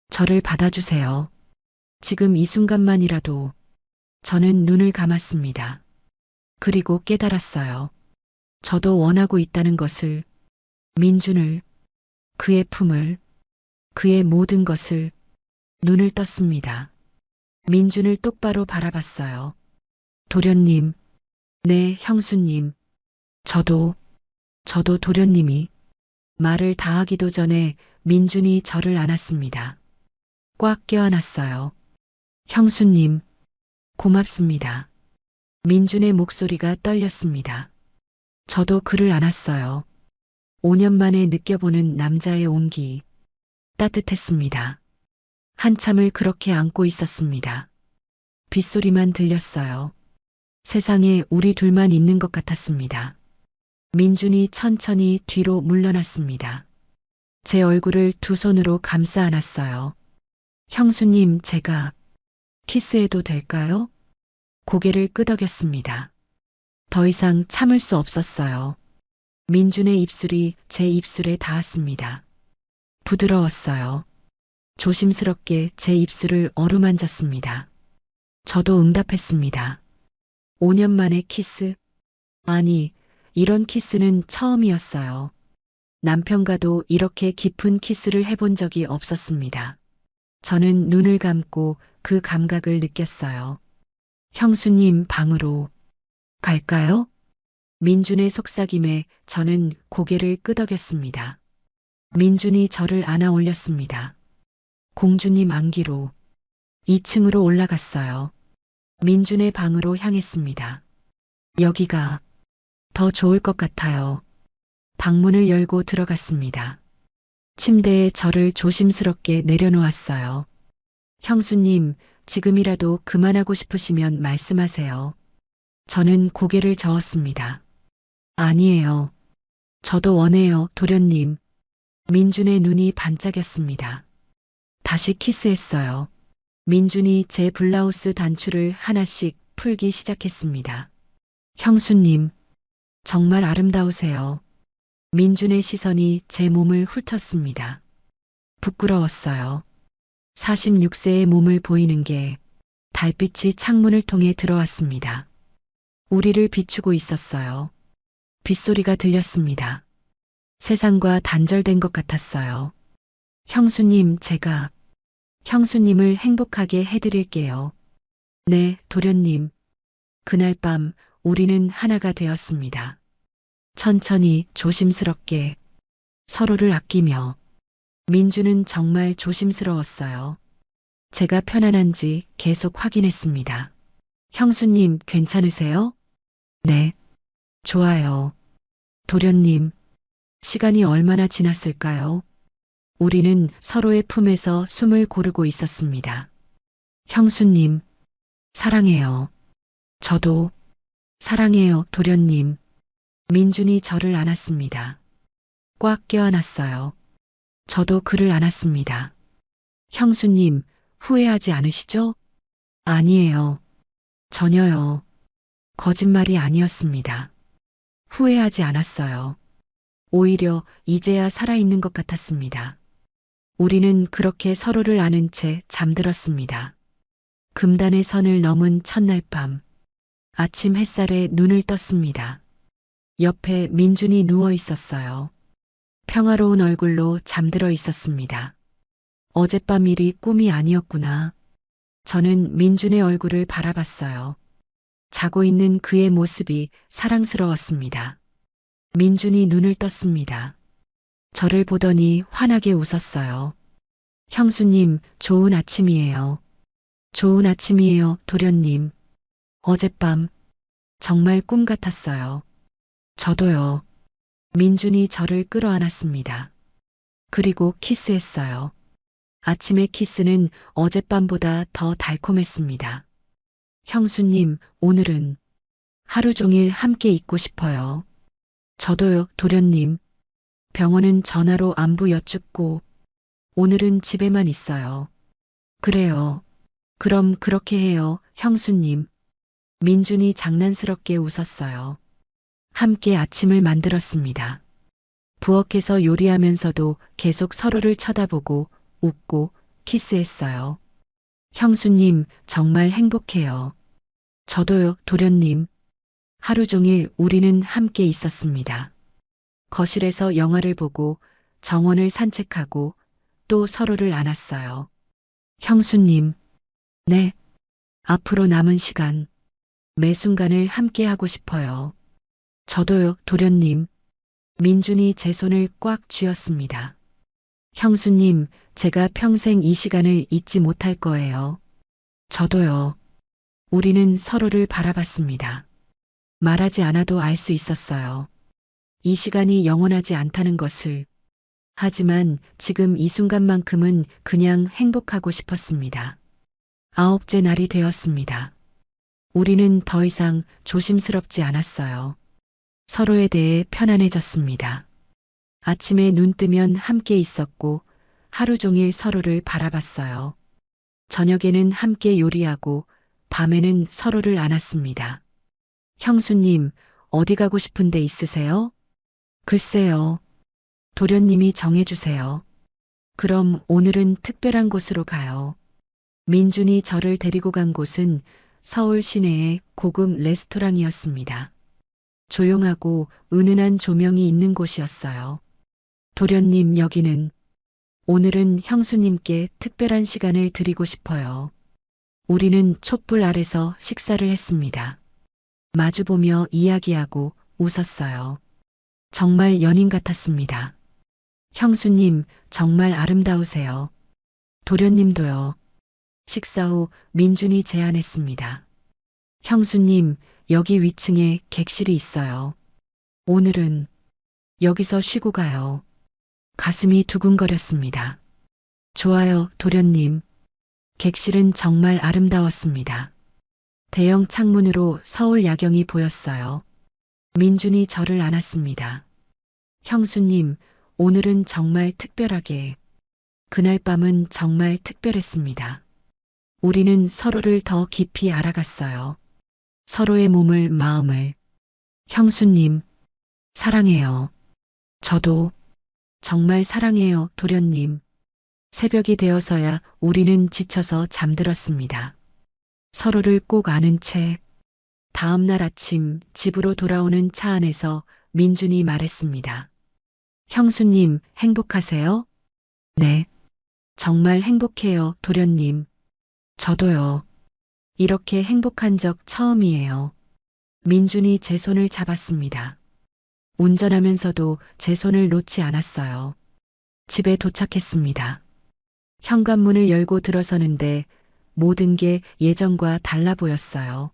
저를 받아주세요. 지금 이 순간만이라도 저는 눈을 감았습니다. 그리고 깨달았어요. 저도 원하고 있다는 것을, 민준을, 그의 품을, 그의 모든 것을. 눈을 떴습니다. 민준을 똑바로 바라봤어요. 도련님, 네, 형수님. 저도 도련님이. 말을 다하기도 전에 민준이 저를 안았습니다. 꽉 껴안았어요. 형수님, 고맙습니다. 민준의 목소리가 떨렸습니다. 저도 그를 안았어요. 5년 만에 느껴보는 남자의 온기. 따뜻했습니다. 한참을 그렇게 안고 있었습니다. 빗소리만 들렸어요. 세상에 우리 둘만 있는 것 같았습니다. 민준이 천천히 뒤로 물러났습니다. 제 얼굴을 두 손으로 감싸 안았어요. 형수님, 제가 키스해도 될까요? 고개를 끄덕였습니다. 더 이상 참을 수 없었어요. 민준의 입술이 제 입술에 닿았습니다. 부드러웠어요. 조심스럽게 제 입술을 어루만졌습니다. 저도 응답했습니다. 5년 만에 키스? 아니, 이런 키스는 처음이었어요. 남편과도 이렇게 깊은 키스를 해본 적이 없었습니다. 저는 눈을 감고 그 감각을 느꼈어요. 형수님 방으로 갈까요? 민준의 속삭임에 저는 고개를 끄덕였습니다. 민준이 저를 안아 올렸습니다. 공주님 안기로 2층으로 올라갔어요. 민준의 방으로 향했습니다. 여기가 더 좋을 것 같아요. 방문을 열고 들어갔습니다. 침대에 저를 조심스럽게 내려놓았어요. 형수님, 지금이라도 그만하고 싶으시면 말씀하세요. 저는 고개를 저었습니다. 아니에요. 저도 원해요, 도련님. 민준의 눈이 반짝였습니다. 다시 키스했어요. 민준이 제 블라우스 단추를 하나씩 풀기 시작했습니다. 형수님, 정말 아름다우세요. 민준의 시선이 제 몸을 훑었습니다. 부끄러웠어요. 46세의 몸을 보이는 게 달빛이 창문을 통해 들어왔습니다. 우리를 비추고 있었어요. 빗소리가 들렸습니다. 세상과 단절된 것 같았어요. 형수님, 제가 형수님을 행복하게 해드릴게요. 네, 도련님. 그날 밤 우리는 하나가 되었습니다. 천천히 조심스럽게 서로를 아끼며. 민주는 정말 조심스러웠어요. 제가 편안한지 계속 확인했습니다. 형수님, 괜찮으세요? 네. 좋아요. 도련님, 시간이 얼마나 지났을까요? 우리는 서로의 품에서 숨을 고르고 있었습니다. 형수님, 사랑해요. 저도 사랑해요, 도련님. 민준이 저를 안았습니다. 꽉 껴안았어요. 저도 그를 안았습니다. 형수님, 후회하지 않으시죠? 아니에요. 전혀요. 거짓말이 아니었습니다. 후회하지 않았어요. 오히려 이제야 살아있는 것 같았습니다. 우리는 그렇게 서로를 아는 채 잠들었습니다. 금단의 선을 넘은 첫날 밤, 아침 햇살에 눈을 떴습니다. 옆에 민준이 누워 있었어요. 평화로운 얼굴로 잠들어 있었습니다. 어젯밤 일이 꿈이 아니었구나. 저는 민준의 얼굴을 바라봤어요. 자고 있는 그의 모습이 사랑스러웠습니다. 민준이 눈을 떴습니다. 저를 보더니 환하게 웃었어요. 형수님, 좋은 아침이에요. 좋은 아침이에요, 도련님. 어젯밤 정말 꿈 같았어요. 저도요. 민준이 저를 끌어안았습니다. 그리고 키스했어요. 아침의 키스는 어젯밤보다 더 달콤했습니다. 형수님, 오늘은 하루 종일 함께 있고 싶어요. 저도요, 도련님. 병원은 전화로 안부 여쭙고 오늘은 집에만 있어요. 그래요. 그럼 그렇게 해요, 형수님. 민준이 장난스럽게 웃었어요. 함께 아침을 만들었습니다. 부엌에서 요리하면서도 계속 서로를 쳐다보고 웃고 키스했어요. 형수님, 정말 행복해요. 저도요, 도련님. 하루 종일 우리는 함께 있었습니다. 거실에서 영화를 보고 정원을 산책하고 또 서로를 안았어요. 형수님, 네. 앞으로 남은 시간, 매 순간을 함께 하고 싶어요. 저도요, 도련님. 민준이 제 손을 꽉 쥐었습니다. 형수님, 제가 평생 이 시간을 잊지 못할 거예요. 저도요. 우리는 서로를 바라봤습니다. 말하지 않아도 알 수 있었어요. 이 시간이 영원하지 않다는 것을. 하지만 지금 이 순간만큼은 그냥 행복하고 싶었습니다. 9째 날이 되었습니다. 우리는 더 이상 조심스럽지 않았어요. 서로에 대해 편안해졌습니다. 아침에 눈 뜨면 함께 있었고 하루 종일 서로를 바라봤어요. 저녁에는 함께 요리하고 밤에는 서로를 안았습니다. 형수님, 어디 가고 싶은 데 있으세요? 글쎄요. 도련님이 정해주세요. 그럼 오늘은 특별한 곳으로 가요. 민준이 저를 데리고 간 곳은 서울 시내의 고급 레스토랑이었습니다. 조용하고 은은한 조명이 있는 곳이었어요. 도련님, 여기는 오늘은 형수님께 특별한 시간을 드리고 싶어요. 우리는 촛불 아래서 식사를 했습니다. 마주보며 이야기하고 웃었어요. 정말 연인 같았습니다. 형수님, 정말 아름다우세요. 도련님도요. 식사 후 민준이 제안했습니다. 형수님, 여기 위층에 객실이 있어요. 오늘은 여기서 쉬고 가요. 가슴이 두근거렸습니다. 좋아요, 도련님. 객실은 정말 아름다웠습니다. 대형 창문으로 서울 야경이 보였어요. 민준이 저를 안았습니다. 형수님, 오늘은 정말 특별하게. 그날 밤은 정말 특별했습니다. 우리는 서로를 더 깊이 알아갔어요. 서로의 몸을, 마음을. 형수님, 사랑해요. 저도 정말 사랑해요, 도련님. 새벽이 되어서야 우리는 지쳐서 잠들었습니다. 서로를 꼭 아는 채 다음 날 아침 집으로 돌아오는 차 안에서 민준이 말했습니다. 형수님, 행복하세요? 네. 정말 행복해요, 도련님. 저도요. 이렇게 행복한 적 처음이에요. 민준이 제 손을 잡았습니다. 운전하면서도 제 손을 놓지 않았어요. 집에 도착했습니다. 현관문을 열고 들어서는데 모든 게 예전과 달라 보였어요.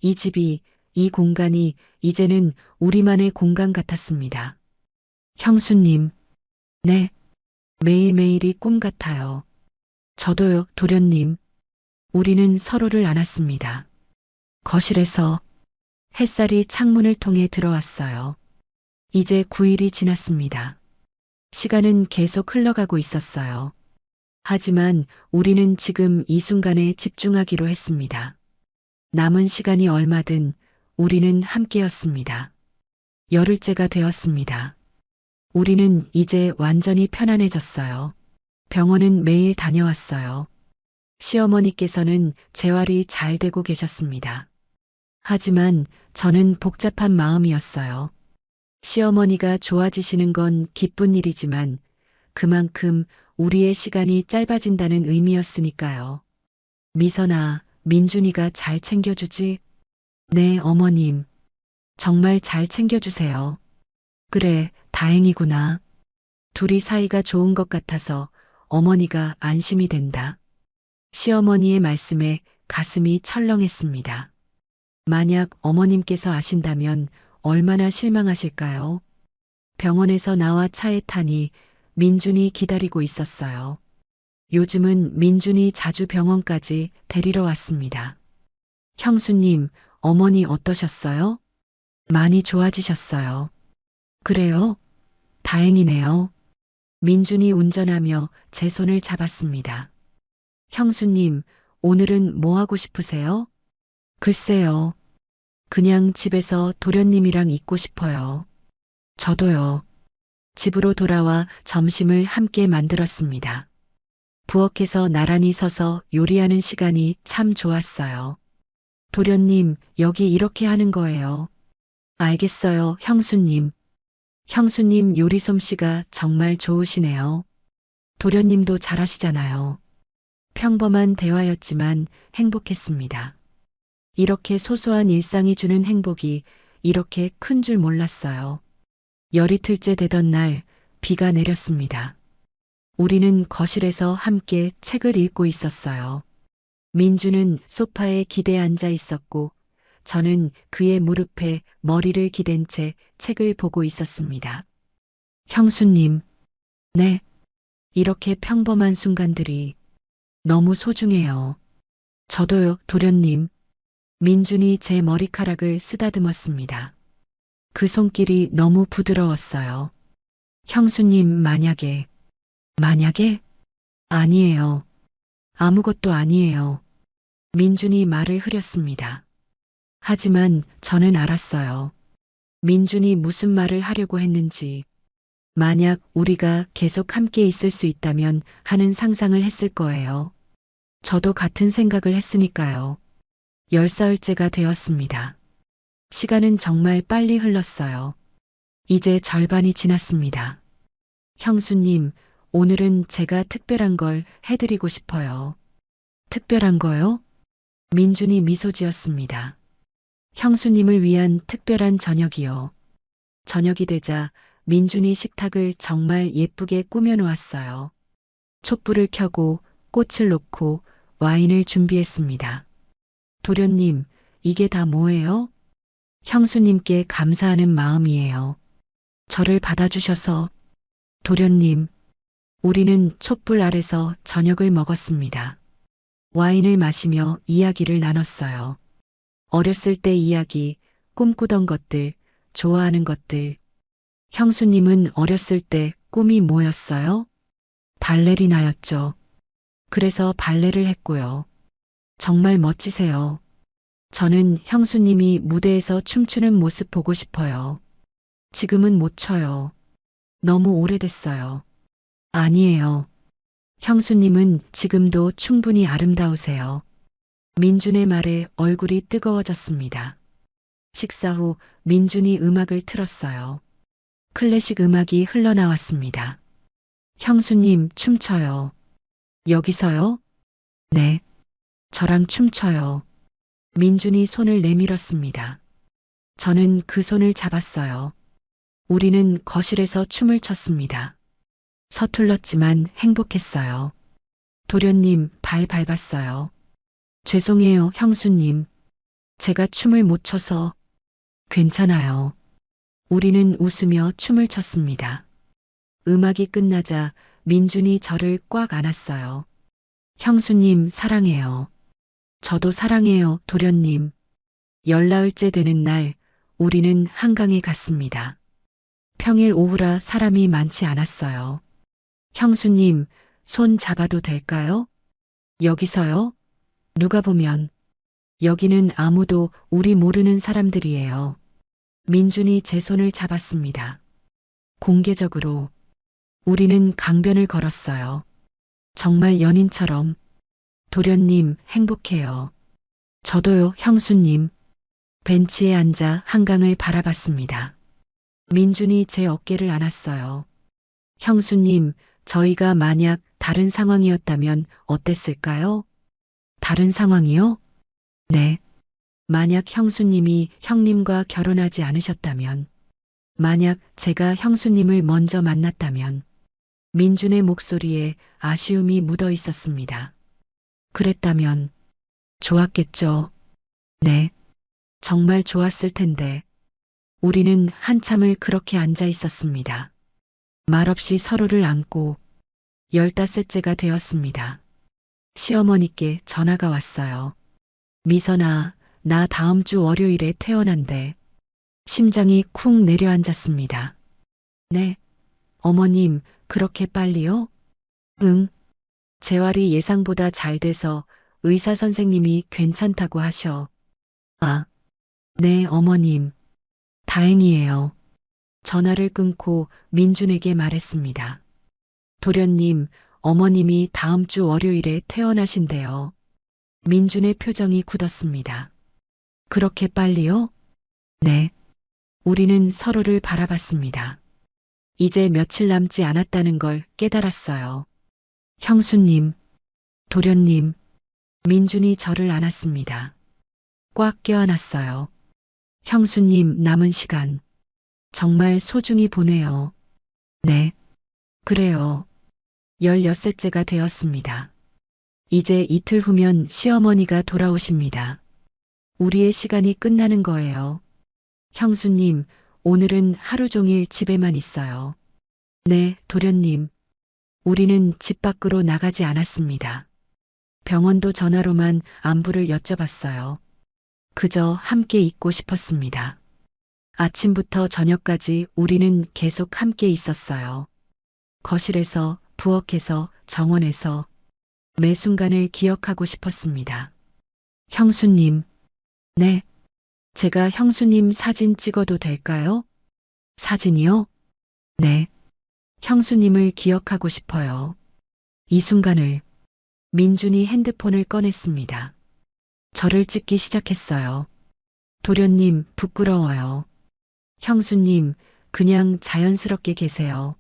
이 집이, 이 공간이 이제는 우리만의 공간 같았습니다. 형수님, 네. 매일매일이 꿈 같아요. 저도요, 도련님. 우리는 서로를 안았습니다. 거실에서 햇살이 창문을 통해 들어왔어요. 이제 9일이 지났습니다. 시간은 계속 흘러가고 있었어요. 하지만 우리는 지금 이 순간에 집중하기로 했습니다. 남은 시간이 얼마든 우리는 함께였습니다. 열흘째가 되었습니다. 우리는 이제 완전히 편안해졌어요. 병원은 매일 다녀왔어요. 시어머니께서는 재활이 잘 되고 계셨습니다. 하지만 저는 복잡한 마음이었어요. 시어머니가 좋아지시는 건 기쁜 일이지만 그만큼 우리의 시간이 짧아진다는 의미였으니까요. 미선아, 민준이가 잘 챙겨주지? 네, 어머님. 정말 잘 챙겨주세요. 그래, 다행이구나. 둘이 사이가 좋은 것 같아서 어머니가 안심이 된다. 시어머니의 말씀에 가슴이 철렁했습니다. 만약 어머님께서 아신다면 얼마나 실망하실까요? 병원에서 나와 차에 타니 민준이 기다리고 있었어요. 요즘은 민준이 자주 병원까지 데리러 왔습니다. 형수님, 어머니 어떠셨어요? 많이 좋아지셨어요. 그래요? 다행이네요. 민준이 운전하며 제 손을 잡았습니다. 형수님, 오늘은 뭐 하고 싶으세요? 글쎄요. 그냥 집에서 도련님이랑 있고 싶어요. 저도요. 집으로 돌아와 점심을 함께 만들었습니다. 부엌에서 나란히 서서 요리하는 시간이 참 좋았어요. 도련님, 여기 이렇게 하는 거예요. 알겠어요, 형수님. 형수님 요리 솜씨가 정말 좋으시네요. 도련님도 잘하시잖아요. 평범한 대화였지만 행복했습니다. 이렇게 소소한 일상이 주는 행복이 이렇게 큰 줄 몰랐어요. 열이틀째 되던 날 비가 내렸습니다. 우리는 거실에서 함께 책을 읽고 있었어요. 민주는 소파에 기대 앉아 있었고 저는 그의 무릎에 머리를 기댄 채 책을 보고 있었습니다. 형수님, 네. 이렇게 평범한 순간들이 너무 소중해요. 저도요, 도련님. 민준이 제 머리카락을 쓰다듬었습니다. 그 손길이 너무 부드러웠어요. 형수님, 만약에. 아니에요. 아무것도 아니에요. 민준이 말을 흐렸습니다. 하지만 저는 알았어요. 민준이 무슨 말을 하려고 했는지. 만약 우리가 계속 함께 있을 수 있다면 하는 상상을 했을 거예요. 저도 같은 생각을 했으니까요. 10사흘째가 되었습니다. 시간은 정말 빨리 흘렀어요. 이제 절반이 지났습니다. 형수님, 오늘은 제가 특별한 걸 해드리고 싶어요. 특별한 거요? 민준이 미소 지었습니다. 형수님을 위한 특별한 저녁이요. 저녁이 되자 민준이 식탁을 정말 예쁘게 꾸며놓았어요. 촛불을 켜고 꽃을 놓고 와인을 준비했습니다. 도련님, 이게 다 뭐예요? 형수님께 감사하는 마음이에요. 저를 받아주셔서. 도련님, 우리는 촛불 아래서 저녁을 먹었습니다. 와인을 마시며 이야기를 나눴어요. 어렸을 때 이야기, 꿈꾸던 것들, 좋아하는 것들. 형수님은 어렸을 때 꿈이 뭐였어요? 발레리나였죠. 그래서 발레를 했고요. 정말 멋지세요. 저는 형수님이 무대에서 춤추는 모습 보고 싶어요. 지금은 못 춰요. 너무 오래됐어요. 아니에요. 형수님은 지금도 충분히 아름다우세요. 민준의 말에 얼굴이 뜨거워졌습니다. 식사 후 민준이 음악을 틀었어요. 클래식 음악이 흘러나왔습니다. 형수님 춤춰요. 여기서요? 네. 저랑 춤춰요. 민준이 손을 내밀었습니다. 저는 그 손을 잡았어요. 우리는 거실에서 춤을 췄습니다. 서툴렀지만 행복했어요. 도련님 발 밟았어요. 죄송해요, 형수님. 제가 춤을 못 춰서. 괜찮아요. 우리는 웃으며 춤을 췄습니다. 음악이 끝나자 민준이 저를 꽉 안았어요. 형수님 사랑해요. 저도 사랑해요, 도련님. 10나흘째 되는 날 우리는 한강에 갔습니다. 평일 오후라 사람이 많지 않았어요. 형수님, 손 잡아도 될까요? 여기서요? 누가 보면. 여기는 아무도 우리 모르는 사람들이에요. 민준이 제 손을 잡았습니다. 공개적으로. 우리는 강변을 걸었어요. 정말 연인처럼. 도련님, 행복해요. 저도요, 형수님. 벤치에 앉아 한강을 바라봤습니다. 민준이 제 어깨를 안았어요. 형수님, 저희가 만약 다른 상황이었다면 어땠을까요? 다른 상황이요? 네. 만약 형수님이 형님과 결혼하지 않으셨다면, 만약 제가 형수님을 먼저 만났다면, 민준의 목소리에 아쉬움이 묻어 있었습니다. 그랬다면, 좋았겠죠. 네. 정말 좋았을 텐데, 우리는 한참을 그렇게 앉아 있었습니다. 말없이 서로를 안고 15째가 되었습니다. 시어머니께 전화가 왔어요. 미선아, 나 다음 주 월요일에 퇴원한대. 심장이 쿵 내려앉았습니다. 네. 어머님, 그렇게 빨리요? 응. 재활이 예상보다 잘 돼서 의사 선생님이 괜찮다고 하셔. 아, 네, 어머님. 다행이에요. 전화를 끊고 민준에게 말했습니다. 도련님, 어머님이 다음 주 월요일에 퇴원하신대요. 민준의 표정이 굳었습니다. 그렇게 빨리요? 네. 우리는 서로를 바라봤습니다. 이제 며칠 남지 않았다는 걸 깨달았어요. 형수님, 도련님, 민준이 저를 안았습니다. 꽉 껴안았어요. 형수님, 남은 시간 정말 소중히 보내요. 네, 그래요. 16째가 되었습니다. 이제 이틀 후면 시어머니가 돌아오십니다. 우리의 시간이 끝나는 거예요. 형수님, 오늘은 하루 종일 집에만 있어요. 네, 도련님. 우리는 집 밖으로 나가지 않았습니다. 병원도 전화로만 안부를 여쭤봤어요. 그저 함께 있고 싶었습니다. 아침부터 저녁까지 우리는 계속 함께 있었어요. 거실에서, 부엌에서, 정원에서 매 순간을 기억하고 싶었습니다. 형수님, 네. 제가 형수님 사진 찍어도 될까요? 사진이요? 네. 형수님을 기억하고 싶어요. 이 순간을 민준이 핸드폰을 꺼냈습니다. 저를 찍기 시작했어요. 도련님, 부끄러워요. 형수님, 그냥 자연스럽게 계세요.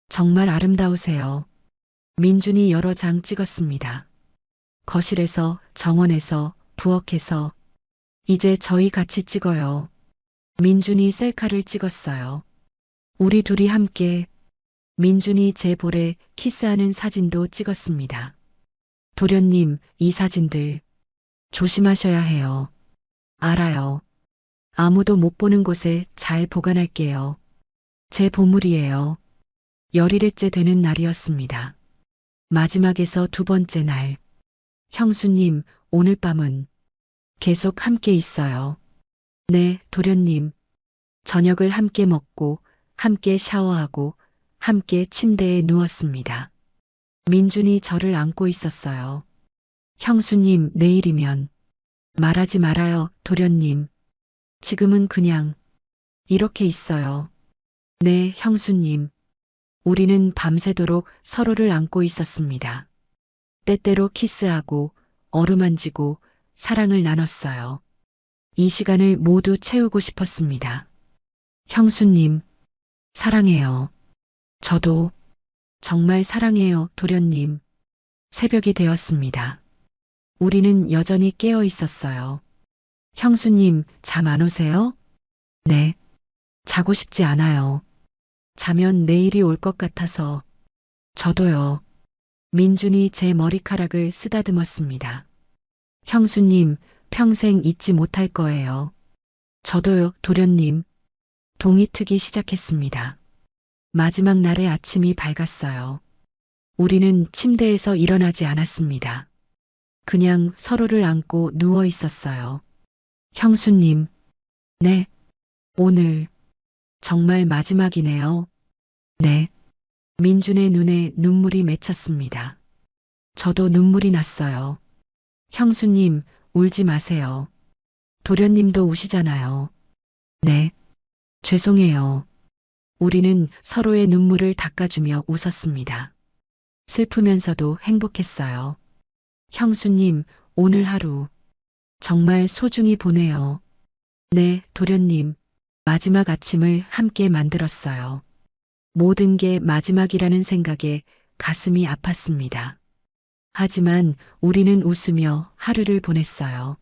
정말 아름다우세요. 민준이 여러 장 찍었습니다. 거실에서, 정원에서, 부엌에서, 이제 저희 같이 찍어요. 민준이 셀카를 찍었어요. 우리 둘이 함께 민준이 제 볼에 키스하는 사진도 찍었습니다. 도련님, 이 사진들 조심하셔야 해요. 알아요. 아무도 못 보는 곳에 잘 보관할게요. 제 보물이에요. 11일째 되는 날이었습니다. 마지막에서 두 번째 날. 형수님, 오늘 밤은 계속 함께 있어요. 네, 도련님. 저녁을 함께 먹고, 함께 샤워하고, 함께 침대에 누웠습니다. 민준이 저를 안고 있었어요. 형수님, 내일이면 말하지 말아요, 도련님. 지금은 그냥 이렇게 있어요. 네, 형수님. 우리는 밤새도록 서로를 안고 있었습니다. 때때로 키스하고 어루만지고 사랑을 나눴어요. 이 시간을 모두 채우고 싶었습니다. 형수님, 사랑해요. 저도 정말 사랑해요, 도련님. 새벽이 되었습니다. 우리는 여전히 깨어 있었어요. 형수님, 잠 안 오세요? 네. 자고 싶지 않아요. 자면 내일이 올 것 같아서. 저도요. 민준이 제 머리카락을 쓰다듬었습니다. 형수님, 평생 잊지 못할 거예요. 저도요, 도련님. 동이 트기 시작했습니다. 마지막 날의 아침이 밝았어요. 우리는 침대에서 일어나지 않았습니다. 그냥 서로를 안고 누워 있었어요. 형수님, 네. 오늘 정말 마지막이네요. 네. 민준의 눈에 눈물이 맺혔습니다. 저도 눈물이 났어요. 형수님, 울지 마세요. 도련님도 우시잖아요. 네. 죄송해요. 우리는 서로의 눈물을 닦아주며 웃었습니다. 슬프면서도 행복했어요. 형수님, 오늘 하루 정말 소중히 보내요. 네, 도련님. 마지막 아침을 함께 만들었어요. 모든 게 마지막이라는 생각에 가슴이 아팠습니다. 하지만 우리는 웃으며 하루를 보냈어요.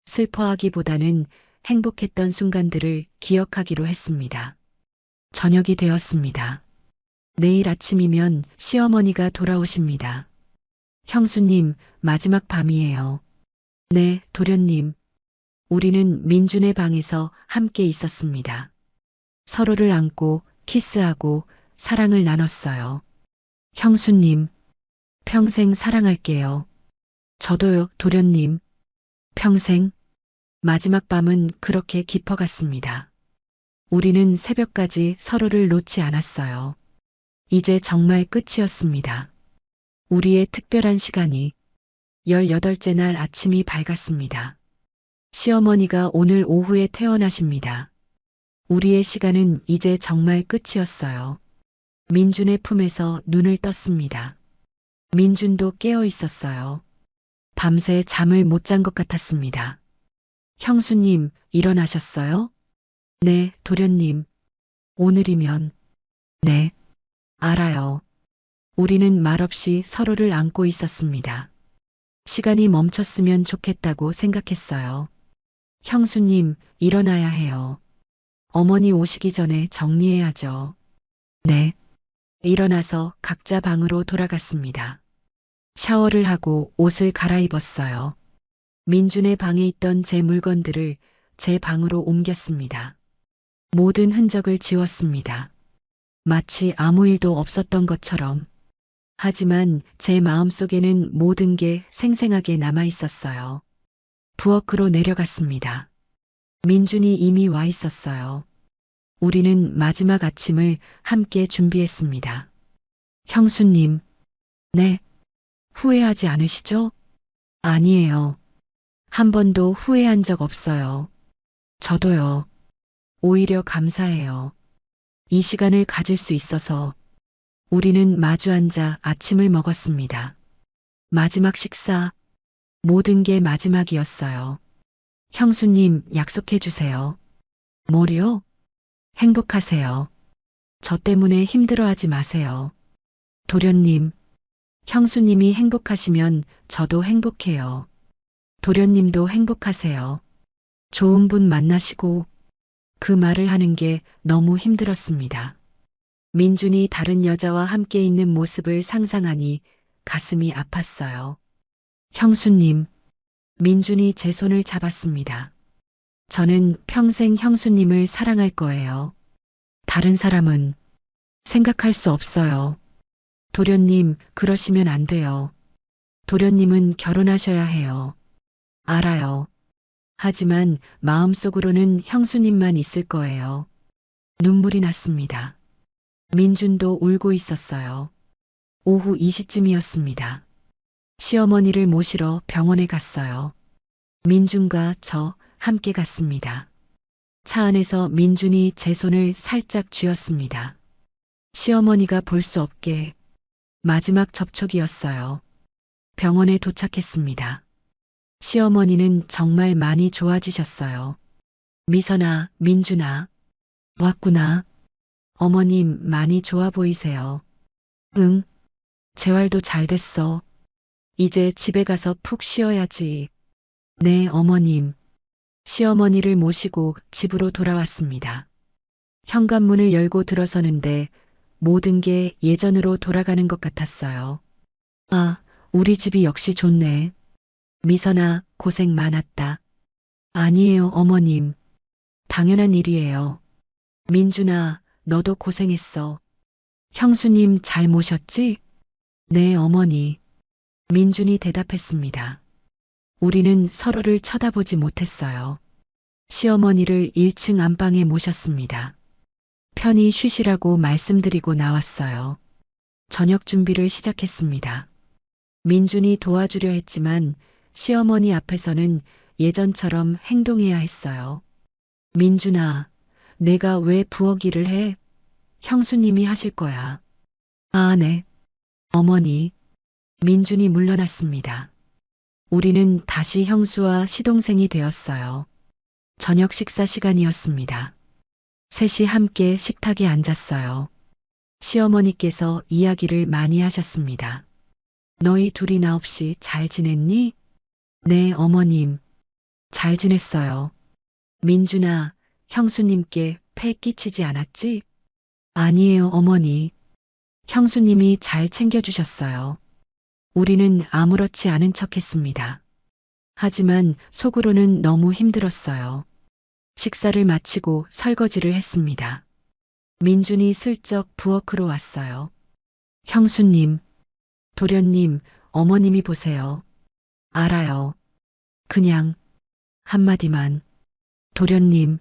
슬퍼하기보다는 행복했던 순간들을 기억하기로 했습니다. 저녁이 되었습니다. 내일 아침이면 시어머니가 돌아오십니다. 형수님, 마지막 밤이에요. 네, 도련님. 우리는 민준의 방에서 함께 있었습니다. 서로를 안고 키스하고 사랑을 나눴어요. 형수님, 평생 사랑할게요. 저도요, 도련님. 평생. 마지막 밤은 그렇게 깊어갔습니다. 우리는 새벽까지 서로를 놓지 않았어요. 이제 정말 끝이었습니다. 우리의 특별한 시간이 18째 날 아침이 밝았습니다. 시어머니가 오늘 오후에 퇴원하십니다. 우리의 시간은 이제 정말 끝이었어요. 민준의 품에서 눈을 떴습니다. 민준도 깨어 있었어요. 밤새 잠을 못 잔 것 같았습니다. 형수님, 일어나셨어요? 네, 도련님. 오늘이면. 네, 알아요. 우리는 말없이 서로를 안고 있었습니다. 시간이 멈췄으면 좋겠다고 생각했어요. 형수님, 일어나야 해요. 어머니 오시기 전에 정리해야죠. 네. 일어나서 각자 방으로 돌아갔습니다. 샤워를 하고 옷을 갈아입었어요. 민준의 방에 있던 제 물건들을 제 방으로 옮겼습니다. 모든 흔적을 지웠습니다. 마치 아무 일도 없었던 것처럼. 하지만 제 마음속에는 모든 게 생생하게 남아 있었어요. 부엌으로 내려갔습니다. 민준이 이미 와 있었어요. 우리는 마지막 아침을 함께 준비했습니다. 형수님, 네. 후회하지 않으시죠? 아니에요. 한 번도 후회한 적 없어요. 저도요. 오히려 감사해요. 이 시간을 가질 수 있어서. 우리는 마주 앉아 아침을 먹었습니다. 마지막 식사. 모든 게 마지막이었어요. 형수님, 약속해 주세요. 뭐요? 행복하세요. 저 때문에 힘들어하지 마세요. 도련님, 형수님이 행복하시면 저도 행복해요. 도련님도 행복하세요. 좋은 분 만나시고. 그 말을 하는 게 너무 힘들었습니다. 민준이 다른 여자와 함께 있는 모습을 상상하니 가슴이 아팠어요. 형수님, 민준이 제 손을 잡았습니다. 저는 평생 형수님을 사랑할 거예요. 다른 사람은 생각할 수 없어요. 도련님, 그러시면 안 돼요. 도련님은 결혼하셔야 해요. 알아요. 하지만 마음속으로는 형수님만 있을 거예요. 눈물이 났습니다. 민준도 울고 있었어요. 오후 2시쯤이었습니다. 시어머니를 모시러 병원에 갔어요. 민준과 저 함께 갔습니다. 차 안에서 민준이 제 손을 살짝 쥐었습니다. 시어머니가 볼 수 없게. 마지막 접촉이었어요. 병원에 도착했습니다. 시어머니는 정말 많이 좋아지셨어요. 미선아, 민준아. 왔구나. 어머님 많이 좋아 보이세요. 응. 재활도 잘 됐어. 이제 집에 가서 푹 쉬어야지. 네, 어머님. 시어머니를 모시고 집으로 돌아왔습니다. 현관문을 열고 들어서는데 모든 게 예전으로 돌아가는 것 같았어요. 아, 우리 집이 역시 좋네. 미선아, 고생 많았다. 아니에요, 어머님. 당연한 일이에요. 민준아, 너도 고생했어. 형수님 잘 모셨지? 네, 어머니. 민준이 대답했습니다. 우리는 서로를 쳐다보지 못했어요. 시어머니를 1층 안방에 모셨습니다. 편히 쉬시라고 말씀드리고 나왔어요. 저녁 준비를 시작했습니다. 민준이 도와주려 했지만 시어머니 앞에서는 예전처럼 행동해야 했어요. 민준아, 내가 왜 부엌 일을 해? 형수님이 하실 거야. 아, 네. 어머니. 민준이 물러났습니다. 우리는 다시 형수와 시동생이 되었어요. 저녁 식사 시간이었습니다. 셋이 함께 식탁에 앉았어요. 시어머니께서 이야기를 많이 하셨습니다. 너희 둘이나 없이 잘 지냈니? 네, 어머님. 잘 지냈어요. 민준아, 형수님께 폐 끼치지 않았지? 아니에요, 어머니. 형수님이 잘 챙겨주셨어요. 우리는 아무렇지 않은 척 했습니다. 하지만 속으로는 너무 힘들었어요. 식사를 마치고 설거지를 했습니다. 민준이 슬쩍 부엌으로 왔어요. 형수님, 도련님, 어머님이 보세요. 알아요. 그냥 한마디만. 도련님,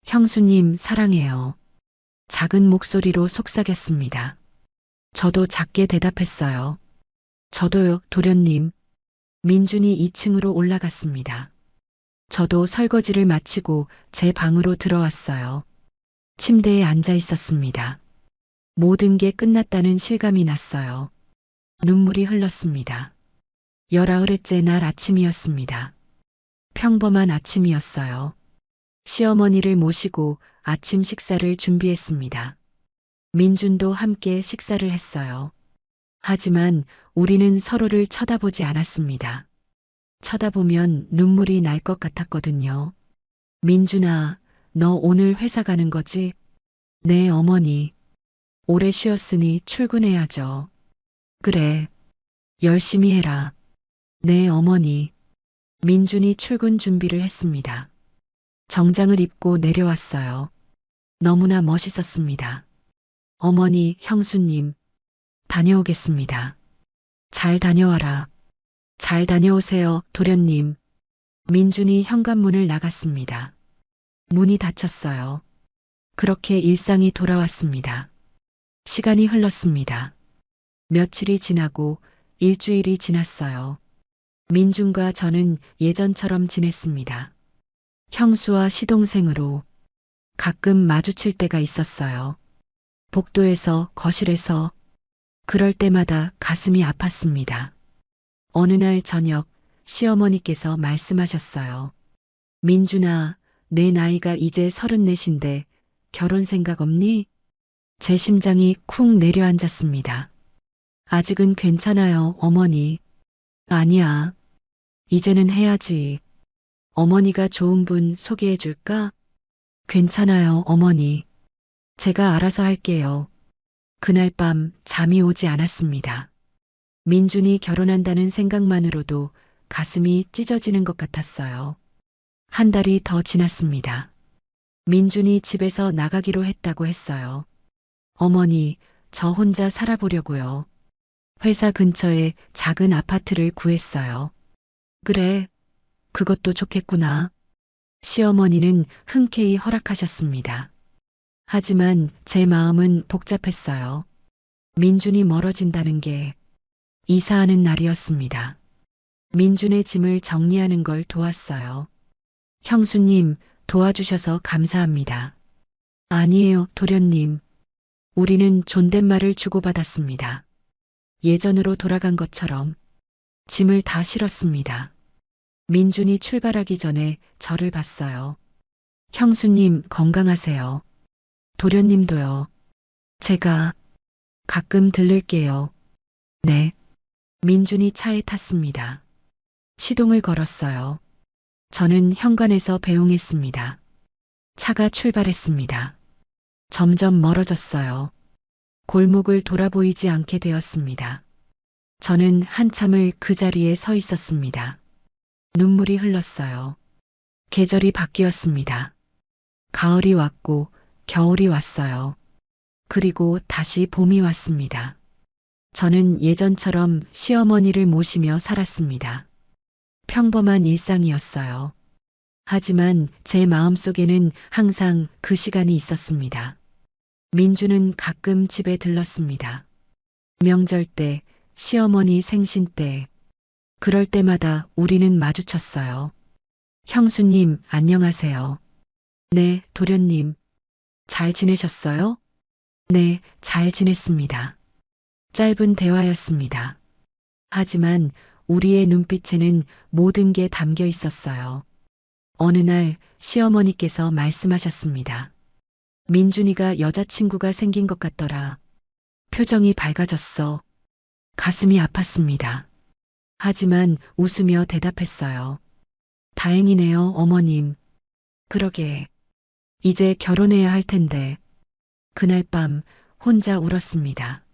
형수님 사랑해요. 작은 목소리로 속삭였습니다. 저도 작게 대답했어요. 저도요, 도련님. 민준이 2층으로 올라갔습니다. 저도 설거지를 마치고 제 방으로 들어왔어요. 침대에 앉아 있었습니다. 모든 게 끝났다는 실감이 났어요. 눈물이 흘렀습니다. 19회째 날 아침이었습니다. 평범한 아침이었어요. 시어머니를 모시고 아침 식사를 준비했습니다. 민준도 함께 식사를 했어요. 하지만 우리는 서로를 쳐다보지 않았습니다. 쳐다보면 눈물이 날 것 같았거든요. 민준아, 너 오늘 회사 가는 거지? 네, 어머니. 오래 쉬었으니 출근해야죠. 그래. 열심히 해라. 네, 어머니. 민준이 출근 준비를 했습니다. 정장을 입고 내려왔어요. 너무나 멋있었습니다. 어머니, 형수님, 다녀오겠습니다. 잘 다녀와라. 잘 다녀오세요, 도련님. 민준이 현관문을 나갔습니다. 문이 닫혔어요. 그렇게 일상이 돌아왔습니다. 시간이 흘렀습니다. 며칠이 지나고 일주일이 지났어요. 민준과 저는 예전처럼 지냈습니다. 형수와 시동생으로 가끔 마주칠 때가 있었어요. 복도에서, 거실에서. 그럴 때마다 가슴이 아팠습니다. 어느 날 저녁 시어머니께서 말씀하셨어요. 민준아, 내 나이가 이제 34인데 결혼 생각 없니? 제 심장이 쿵 내려앉았습니다. 아직은 괜찮아요, 어머니. 아니야. 이제는 해야지. 어머니가 좋은 분 소개해 줄까? 괜찮아요, 어머니. 제가 알아서 할게요. 그날 밤 잠이 오지 않았습니다. 민준이 결혼한다는 생각만으로도 가슴이 찢어지는 것 같았어요. 한 달이 더 지났습니다. 민준이 집에서 나가기로 했다고 했어요. 어머니, 저 혼자 살아보려고요. 회사 근처에 작은 아파트를 구했어요. 그래, 그것도 좋겠구나. 시어머니는 흔쾌히 허락하셨습니다. 하지만 제 마음은 복잡했어요. 민준이 멀어진다는 게 이사하는 날이었습니다. 민준의 짐을 정리하는 걸 도왔어요. 형수님, 도와주셔서 감사합니다. 아니에요, 도련님. 우리는 존댓말을 주고받았습니다. 예전으로 돌아간 것처럼 짐을 다 실었습니다. 민준이 출발하기 전에 저를 봤어요. 형수님, 건강하세요. 도련님도요. 제가 가끔 들를게요. 네. 민준이 차에 탔습니다. 시동을 걸었어요. 저는 현관에서 배웅했습니다. 차가 출발했습니다. 점점 멀어졌어요. 골목을 돌아보이지 않게 되었습니다. 저는 한참을 그 자리에 서 있었습니다. 눈물이 흘렀어요. 계절이 바뀌었습니다. 가을이 왔고 겨울이 왔어요. 그리고 다시 봄이 왔습니다. 저는 예전처럼 시어머니를 모시며 살았습니다. 평범한 일상이었어요. 하지만 제 마음속에는 항상 그 시간이 있었습니다. 민주는 가끔 집에 들렀습니다. 명절 때, 시어머니 생신 때, 그럴 때마다 우리는 마주쳤어요. 형수님, 안녕하세요. 네, 도련님. 잘 지내셨어요? 네, 잘 지냈습니다. 짧은 대화였습니다. 하지만 우리의 눈빛에는 모든 게 담겨 있었어요. 어느 날 시어머니께서 말씀하셨습니다. 민준이가 여자친구가 생긴 것 같더라. 표정이 밝아졌어. 가슴이 아팠습니다. 하지만 웃으며 대답했어요. 다행이네요, 어머님. 그러게. 이제 결혼해야 할 텐데. 그날 밤 혼자 울었습니다.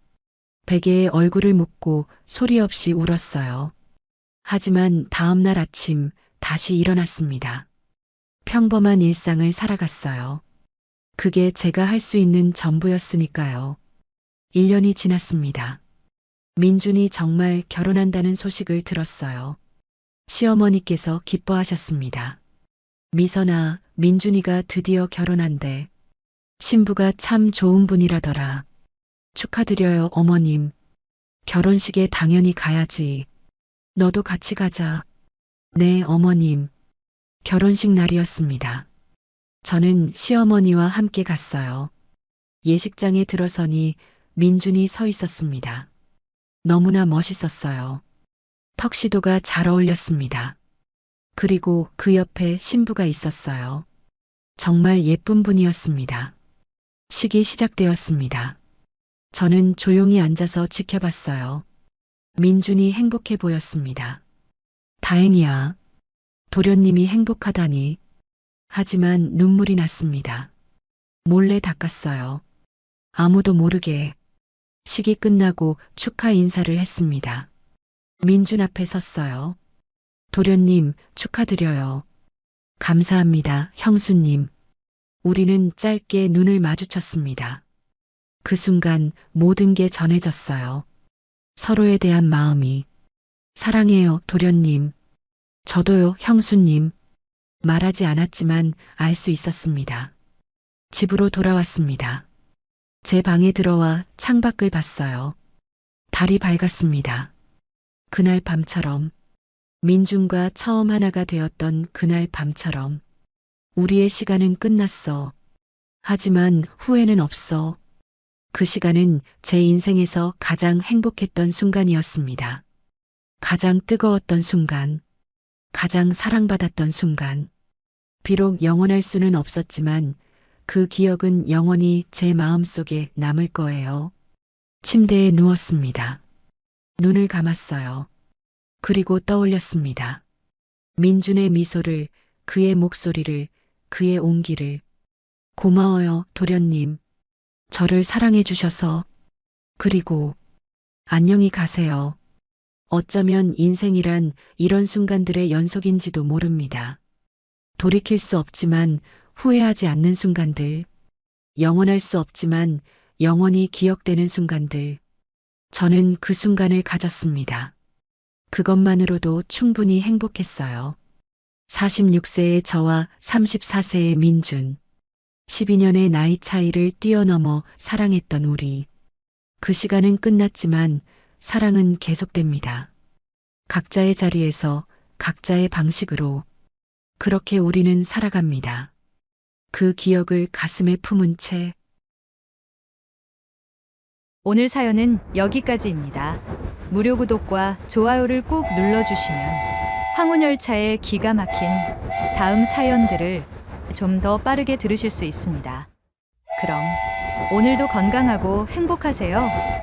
베개에 얼굴을 묻고 소리 없이 울었어요. 하지만 다음 날 아침 다시 일어났습니다. 평범한 일상을 살아갔어요. 그게 제가 할 수 있는 전부였으니까요. 1년이 지났습니다. 민준이 정말 결혼한다는 소식을 들었어요. 시어머니께서 기뻐하셨습니다. 미선아, 민준이가 드디어 결혼한대. 신부가 참 좋은 분이라더라. 축하드려요, 어머님. 결혼식에 당연히 가야지. 너도 같이 가자. 네, 어머님. 결혼식 날이었습니다. 저는 시어머니와 함께 갔어요. 예식장에 들어서니 민준이 서 있었습니다. 너무나 멋있었어요. 턱시도가 잘 어울렸습니다. 그리고 그 옆에 신부가 있었어요. 정말 예쁜 분이었습니다. 식이 시작되었습니다. 저는 조용히 앉아서 지켜봤어요. 민준이 행복해 보였습니다. 다행이야. 도련님이 행복하다니. 하지만 눈물이 났습니다. 몰래 닦았어요. 아무도 모르게. 식이 끝나고 축하 인사를 했습니다. 민준 앞에 섰어요. 도련님, 축하드려요. 감사합니다, 형수님. 우리는 짧게 눈을 마주쳤습니다. 그 순간 모든 게 전해졌어요. 서로에 대한 마음이. 사랑해요, 도련님. 저도요, 형수님. 말하지 않았지만 알 수 있었습니다. 집으로 돌아왔습니다. 제 방에 들어와 창밖을 봤어요. 달이 밝았습니다. 그날 밤처럼, 민준과 처음 하나가 되었던 그날 밤처럼. 우리의 시간은 끝났어. 하지만 후회는 없어. 그 시간은 제 인생에서 가장 행복했던 순간이었습니다. 가장 뜨거웠던 순간, 가장 사랑받았던 순간. 비록 영원할 수는 없었지만 그 기억은 영원히 제 마음속에 남을 거예요. 침대에 누웠습니다. 눈을 감았어요. 그리고 떠올렸습니다. 민준의 미소를, 그의 목소리를, 그의 온기를. 고마워요, 도련님. 저를 사랑해 주셔서. 그리고 안녕히 가세요. 어쩌면 인생이란 이런 순간들의 연속인지도 모릅니다. 돌이킬 수 없지만 후회하지 않는 순간들. 영원할 수 없지만 영원히 기억되는 순간들. 저는 그 순간을 가졌습니다. 그것만으로도 충분히 행복했어요. 46세의 저와 34세의 민준. 12년의 나이 차이를 뛰어넘어 사랑했던 우리. 그 시간은 끝났지만 사랑은 계속됩니다. 각자의 자리에서 각자의 방식으로. 그렇게 우리는 살아갑니다. 그 기억을 가슴에 품은 채. 오늘 사연은 여기까지입니다. 무료 구독과 좋아요를 꾹 눌러주시면 황혼열차의 기가 막힌 다음 사연들을 좀 더 빠르게 들으실 수 있습니다. 그럼 오늘도 건강하고 행복하세요.